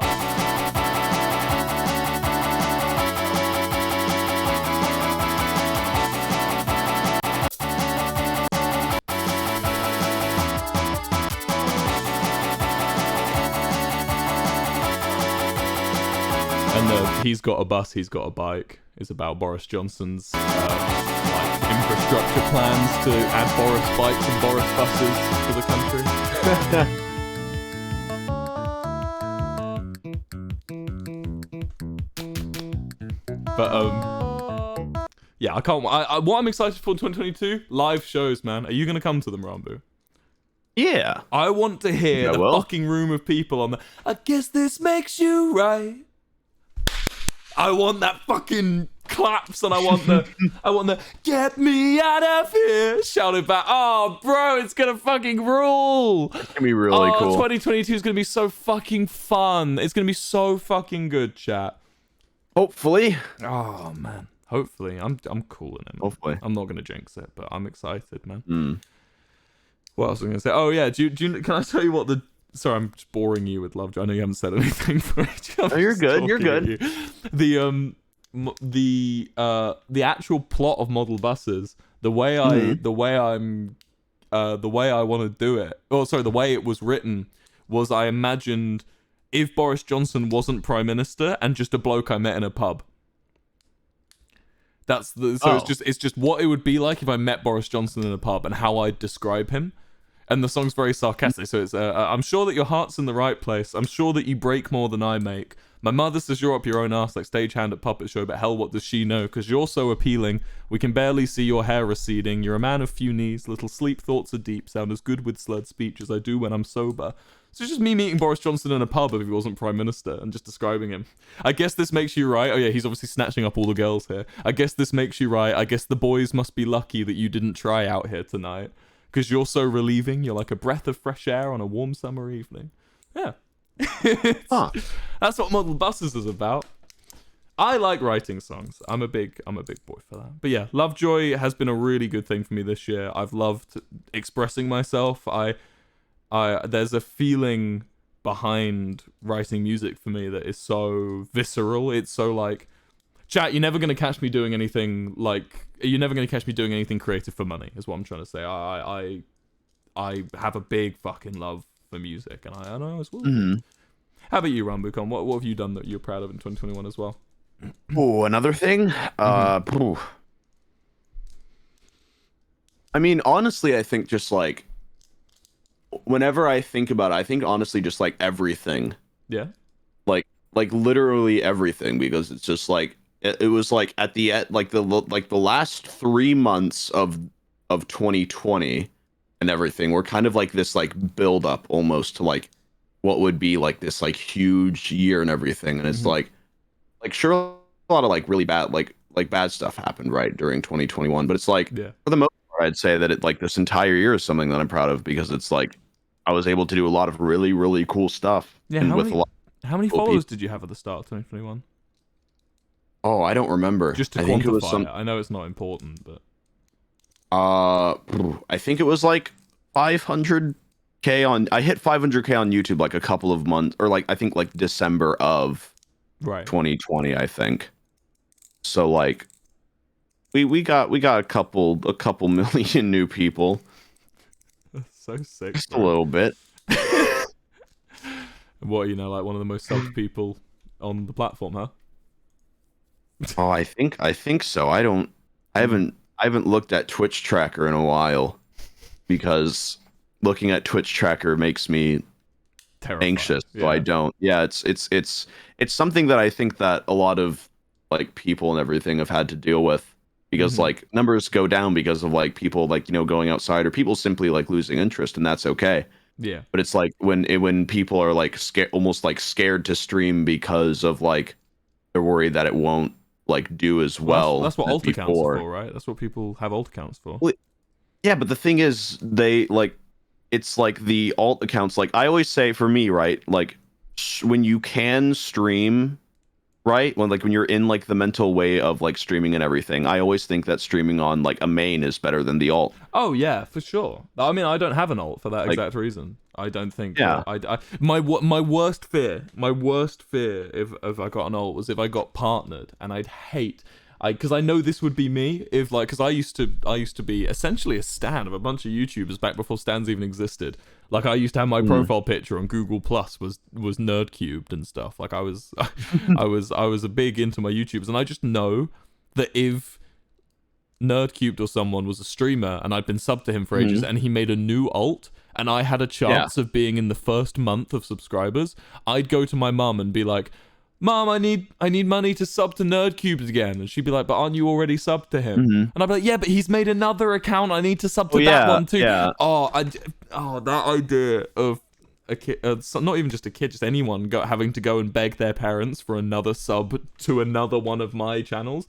And He's Got a Bus, He's Got a Bike is about Boris Johnson's infrastructure plans to add Boris bikes and Boris buses to the country. But yeah, I can't. What I'm excited for in 2022, live shows, man. Are you gonna come to them, Rambo? Yeah. I want to hear the fucking room of people on the, I guess this makes you right. I want that fucking claps, and I want the get me out of here shouted back. Oh, bro, it's gonna fucking rule. It's gonna be really cool. 2022 is gonna be so fucking fun. It's gonna be so fucking good, chat. Hopefully. Oh man, hopefully. I'm calling it. Hopefully. I'm not gonna jinx it, but I'm excited, man. Mm. What else was I gonna say? Oh yeah, can I tell you what the? Sorry, I'm just boring you with Lovejoy. I know you haven't said anything for it. Oh, you're good. You're good. The actual plot of model buses, the way I want to do it. Oh, sorry, the way it was written was I imagined if Boris Johnson wasn't prime minister and just a bloke I met in a pub. It's just what it would be like if I met Boris Johnson in a pub and how I'd describe him. And the song's very sarcastic, so it's I'm sure that your heart's in the right place. I'm sure that you break more than I make. My mother says you're up your own ass like stagehand at puppet show, but hell, what does she know? Because you're so appealing. We can barely see your hair receding. You're a man of few knees. Little sleep thoughts are deep. Sound as good with slurred speech as I do when I'm sober. So it's just me meeting Boris Johnson in a pub if he wasn't prime minister and just describing him. I guess this makes you right. Oh yeah, he's obviously snatching up all the girls here. I guess this makes you right. I guess the boys must be lucky that you didn't try out here tonight. Because you're so relieving. You're like a breath of fresh air on a warm summer evening. Yeah. That's what Model Buses is about. I like writing songs. I'm a big boy for that. But yeah, Lovejoy has been a really good thing for me this year. I've loved expressing myself. There's a feeling behind writing music for me that is so visceral. It's so like, chat, you're never going to catch me doing anything creative for money, is what I'm trying to say. I have a big fucking love for music, and I always will. Mm-hmm. How about you, Rambucon? What have you done that you're proud of in 2021 as well? Oh, another thing? I mean, honestly, I think just like, whenever I think about it, I think honestly just like everything. Yeah. Like literally everything, because it's just like, it was like at the end, like the last 3 months of 2020 and everything were kind of like this like build up almost to like what would be like this like huge year and everything. And it's like sure, a lot of like really bad like bad stuff happened right during 2021, but it's like for the most part, I'd say that it like this entire year is something that I'm proud of, because it's like I was able to do a lot of really, really cool stuff. Yeah. How many followers did you have at the start of 2021? Oh, I don't remember. Just to quantify it. I know it's not important, but I think it was like 500k on. I hit 500k on YouTube like a couple of months, or like I think like December of 2020. I think. So like, we got a couple million new people. That's so sick. Just a little bit. What, you know, like one of the most subbed people on the platform, huh? Oh, I think so. I haven't looked at Twitch Tracker in a while, because looking at Twitch Tracker makes me anxious. So I don't. Yeah, it's something that I think that a lot of like people and everything have had to deal with, because like numbers go down because of like people like, you know, going outside, or people simply like losing interest, and that's okay. Yeah. But it's like when people are like scared, almost like scared to stream because of like they're worried that it won't like do as well. That's what alt accounts are for, right? That's what people have alt accounts for. Well, yeah, but the thing is, they like, it's like the alt accounts. Like I always say, for me, right? Like when you can stream, right? When you're in like the mental way of like streaming and everything, I always think that streaming on like a main is better than the alt. Oh yeah, for sure. I mean, I don't have an alt for that exact reason. I don't think. Yeah. My worst fear if I got an alt was if I got partnered, and I'd hate. Because I know this would be me if like, because I used to be essentially a stan of a bunch of YouTubers back before stans even existed. Like I used to have my profile picture on Google Plus was nerd cubed and stuff. Like I was a big into my YouTubers, and I just know that if Nerdcubed or someone was a streamer and I'd been subbed to him for ages and he made a new alt and I had a chance of being in the first month of subscribers, I'd go to my mum and be like, Mom, I need money to sub to Nerdcubes again. And she'd be like, but aren't you already subbed to him? Mhm. And I'd be like, yeah, but he's made another account. I need to sub to Oh, that yeah, one too. yeah. That idea of a kid, not even just a kid, just anyone having to go and beg their parents for another sub to another one of my channels.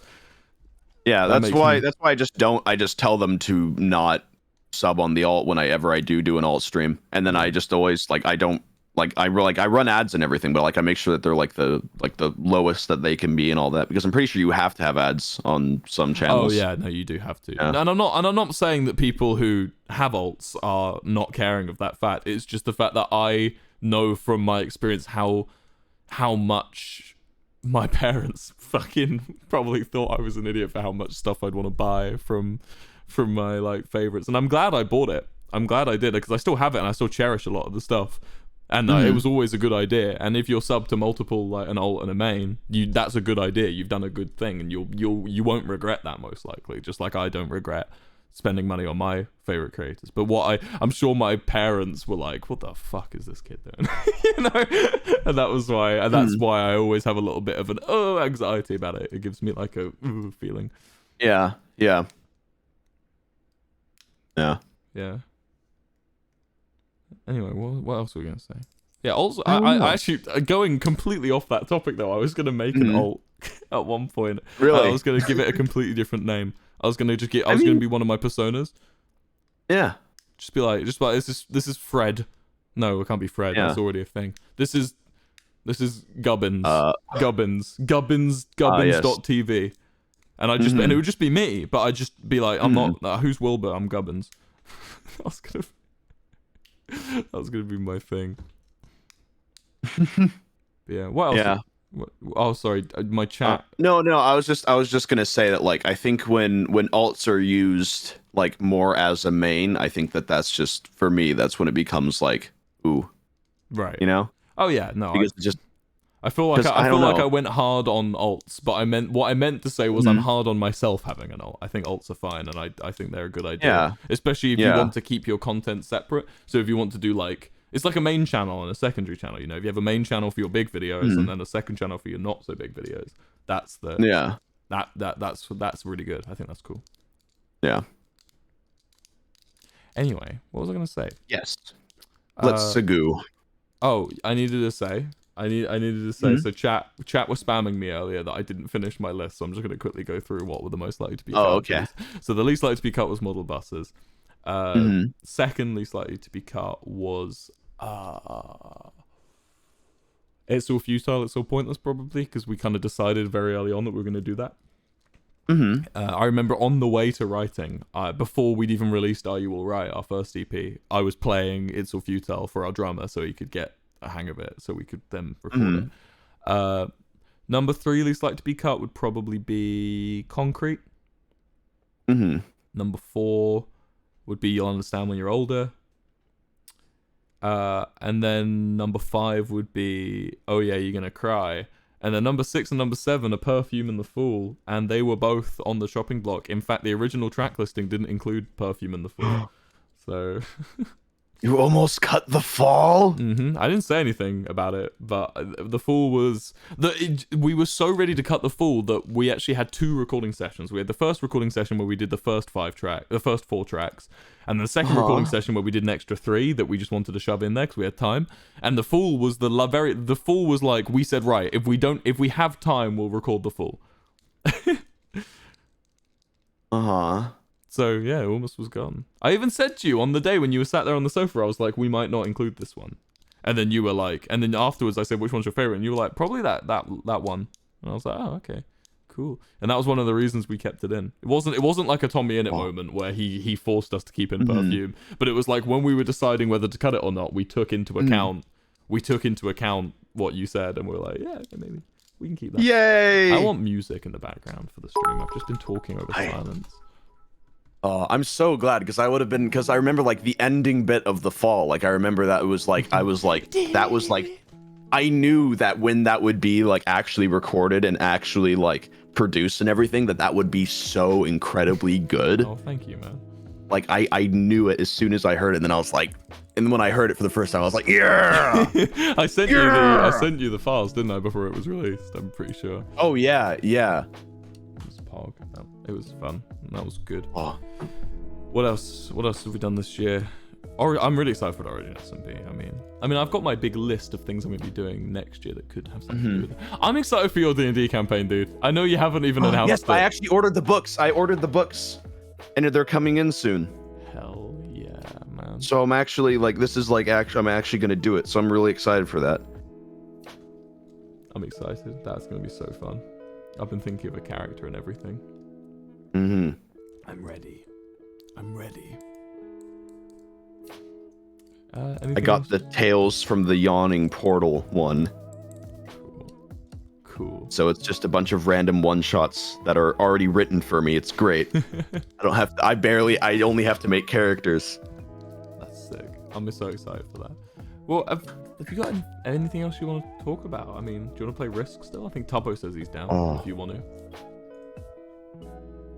Yeah, that's why I just tell them to not sub on the alt whenever I do an alt stream. And then I just always like I run ads and everything, but like I make sure that they're like the lowest that they can be and all that, because I'm pretty sure you have to have ads on some channels. Oh yeah, no, you do have to. Yeah. And I'm not saying that people who have alts are not caring of that fact. It's just the fact that I know from my experience how much my parents fucking probably thought I was an idiot for how much stuff I'd want to buy from my like favorites. And I'm glad I bought it. I'm glad I did it because I still have it and I still cherish a lot of the stuff. And it was always a good idea. And if you're sub to multiple, like an alt and a main, that's a good idea. You've done a good thing, and you won't regret that most likely. Just like I don't regret spending money on my favorite creators. But I'm sure my parents were like, "What the fuck is this kid doing?" You know. And that was why. And that's why I always have a little bit of an anxiety about it. It gives me like a feeling. Yeah. Yeah. Yeah. Yeah. Anyway, what else were we gonna say? Yeah, also, I actually, going completely off that topic though, I was gonna make an alt at one point. Really? I was gonna give it a completely different name. I was gonna just gonna be one of my personas. Yeah. Just be like, this is Fred. No, it can't be Fred. Yeah. That's already a thing. This is Gubbins. Gubbins.tv. And I just and it would just be me, but I'd just be like, I'm not. Who's Wilbur? I'm Gubbins. That was gonna be my thing. Yeah. What else? Yeah. Oh, sorry. My chat. No. I was just gonna say that like I think when alts are used like more as a main, I think that's just, for me, that's when it becomes like, ooh, right. You know? Oh yeah. No. Because it just. I feel like I went hard on alts, but what I meant to say was I'm hard on myself having an alt. I think alts are fine, and I think they're a good idea. Yeah. Especially if you want to keep your content separate. So if you want to do like, it's like a main channel and a secondary channel. You know, if you have a main channel for your big videos and then a second channel for your not so big videos, that's really good. I think that's cool. Yeah. Anyway, what was I gonna say? Yes. Let's Sagoo. Oh, I needed to say. So chat was spamming me earlier that I didn't finish my list, so I'm just going to quickly go through what were the most likely to be cut. Oh, okay. So the least likely to be cut was model buses. Second least likely to be cut was it's all futile, it's all pointless probably, because we kind of decided very early on that we were going to do that. I remember on the way to writing, before we'd even released Are You Alright, our first EP, I was playing It's All Futile for our drummer so he could get a hang of it, so we could then record it. Number 3 least likely to be cut would probably be Concrete. Number 4 would be You'll Understand When You're Older. And then number 5 would be Oh Yeah, You're Gonna Cry. And then number 6 and number 7 are Perfume and The Fool, and they were both on the shopping block. In fact, the original track listing didn't include Perfume and The Fool. So you almost cut The Fall? I didn't say anything about it, but The Fool was... we were so ready to cut The Fool that we actually had 2 recording sessions. We had the first recording session where we did the first 4 tracks, and the second recording session where we did an extra 3 that we just wanted to shove in there because we had time. And The Fool was The Fool was like, we said, right, if we have time, we'll record The Fool. So yeah, it almost was gone. I even said to you on the day when you were sat there on the sofa, I was like, we might not include this one. And then you were like, and then afterwards I said, which one's your favorite? And you were like, probably that one. And I was like, oh, okay, cool. And that was one of the reasons we kept it in. It wasn't like a Tommy Innit moment where he forced us to keep in Perfume, but it was like when we were deciding whether to cut it or not, we took into account what you said, and we were like, yeah, okay, maybe we can keep that. Yay! I want music in the background for the stream. I've just been talking over silence. I'm so glad, because I remember like the ending bit of The Fall. Like I remember that it was like, I knew that when that would be like actually recorded and actually like produced and everything, that would be so incredibly good. Oh, thank you, man. like I knew it as soon as I heard it. And then I was like, and when I heard it for the first time, I was like, yeah. I sent you the files, didn't I, before it was released? I'm pretty sure. Oh yeah, yeah. It was Pog. It was fun. That was good. Oh. What else? What else have we done this year? I'm really excited for Origin SMP. I mean, I've got my big list of things I'm going to be doing next year that could have something to do with it. I'm excited for your D&D campaign, dude. I know you haven't even announced it. Yes, I actually ordered the books. And they're coming in soon. Hell yeah, man. So I'm actually like, I'm actually going to do it. So I'm really excited for that. I'm excited. That's going to be so fun. I've been thinking of a character and everything. Mm-hmm. I'm ready. I got else? the Tales from the Yawning Portal one. Cool. So it's just a bunch of random one-shots that are already written for me. It's great. I only have to make characters. That's sick. I'm so excited for that. Well, have you got anything else you want to talk about? I mean, do you want to play Risk still? I think Tubbo says he's down if you want to.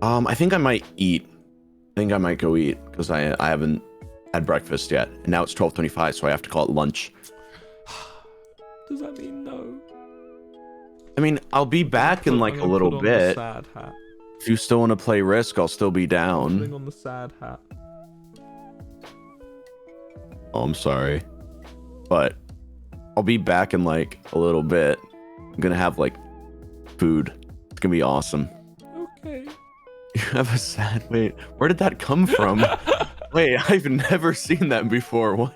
I think I might eat. I think I might go eat because I haven't had breakfast yet, and now it's 12:25, so I have to call it lunch. Does that mean no? I mean, I'll be back in like a little bit. Sad hat. If you still want to play Risk, I'll still be down. Putting on the sad hat. Oh, I'm sorry, but I'll be back in like a little bit. I'm gonna have like food. It's gonna be awesome. Okay. You have a sad. Wait, where did that come from? Wait, I've never seen that before. What?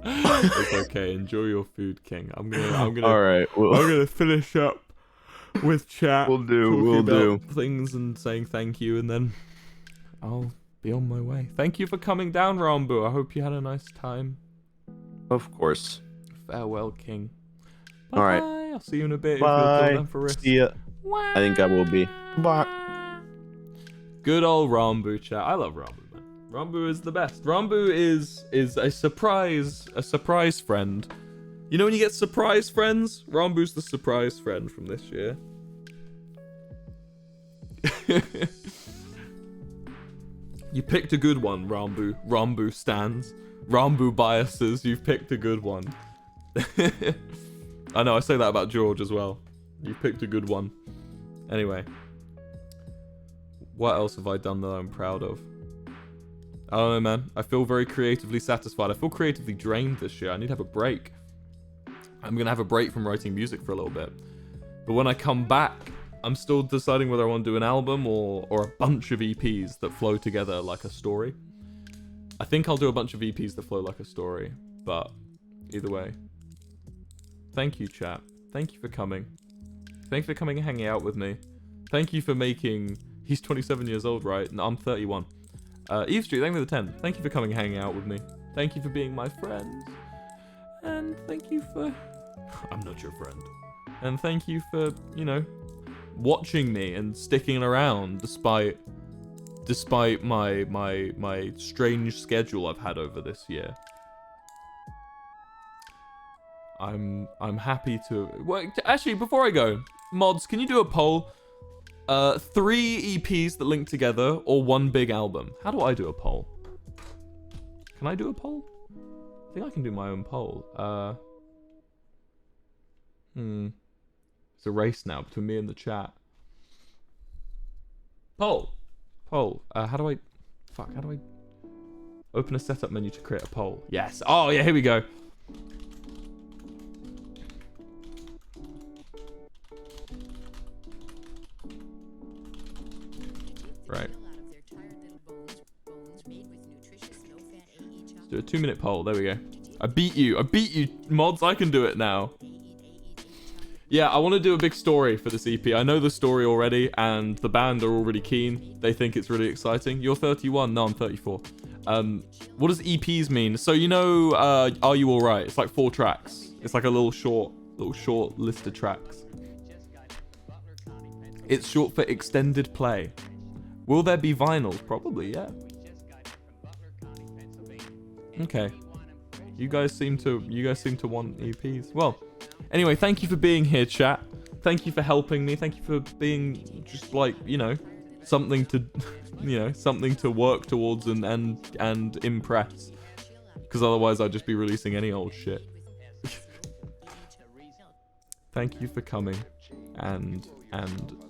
It's okay. Enjoy your food, King. I'm gonna. All right. I'm gonna finish up with chat. We'll do. Things and saying thank you, and then I'll be on my way. Thank you for coming down, Rambo. I hope you had a nice time. Of course. Farewell, King. Bye. All right. I'll see you in a bit. Bye. If you're down for Risk. See ya. I think I will be. Bye. Good old Rambo chat. I love Rambo, man. Rambo is the best. Rambo is a surprise friend. You know when you get surprise friends? Rambo's the surprise friend from this year. You picked a good one, Rambo. Rambo stands. Rambo biases. You've picked a good one. I know, I say that about George as well. You picked a good one. Anyway. What else have I done that I'm proud of? I don't know, man. I feel very creatively satisfied. I feel creatively drained this year. I need to have a break. I'm going to have a break from writing music for a little bit. But when I come back, I'm still deciding whether I want to do an album or a bunch of EPs that flow together like a story. I think I'll do a bunch of EPs that flow like a story. But either way. Thank you, chat. Thank you for coming. Thanks for coming and hanging out with me. Thank you for making... He's 27 years old, right? No, I'm 31. Eve Street, thank you for the 10. Thank you for coming and hanging out with me. Thank you for being my friend. And thank you for... I'm not your friend. And thank you for, you know, watching me and sticking around despite my strange schedule I've had over this year. I'm happy to... Well, actually, before I go, mods, can you do a poll? 3 EPs that link together or 1 big album? How do I do a poll? Can I do a poll? I think I can do my own poll. It's a race now between me and the chat. Poll. How do I... Fuck, how do I... Open a setup menu to create a poll. Yes. Oh, yeah, here we go. Right. Let's do a 2-minute poll. There we go. I beat you, mods. I can do it now. Yeah, I want to do a big story for this EP. I know the story already, and the band are already keen. They think it's really exciting. You're 31. No, I'm 34. What does EPs mean? So you know, Are You Alright? It's like 4 tracks. It's like a little short list of tracks. It's short for extended play. Will there be vinyls? Probably, yeah. Okay. You guys seem to want EPs. Well, anyway, thank you for being here, chat. Thank you for helping me. Thank you for being just like, you know, something to, something to work towards and impress. Because otherwise I'd just be releasing any old shit. Thank you for coming, and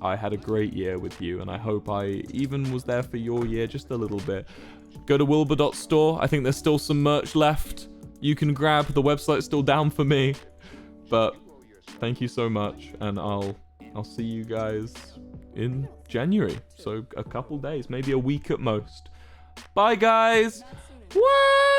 I had a great year with you, and I hope I even was there for your year just a little bit. Go to wilbur.store. I think there's still some merch left you can grab. The website's still down for me, but thank you so much, and I'll see you guys in January. So a couple days, maybe a week at most. Bye, guys. What?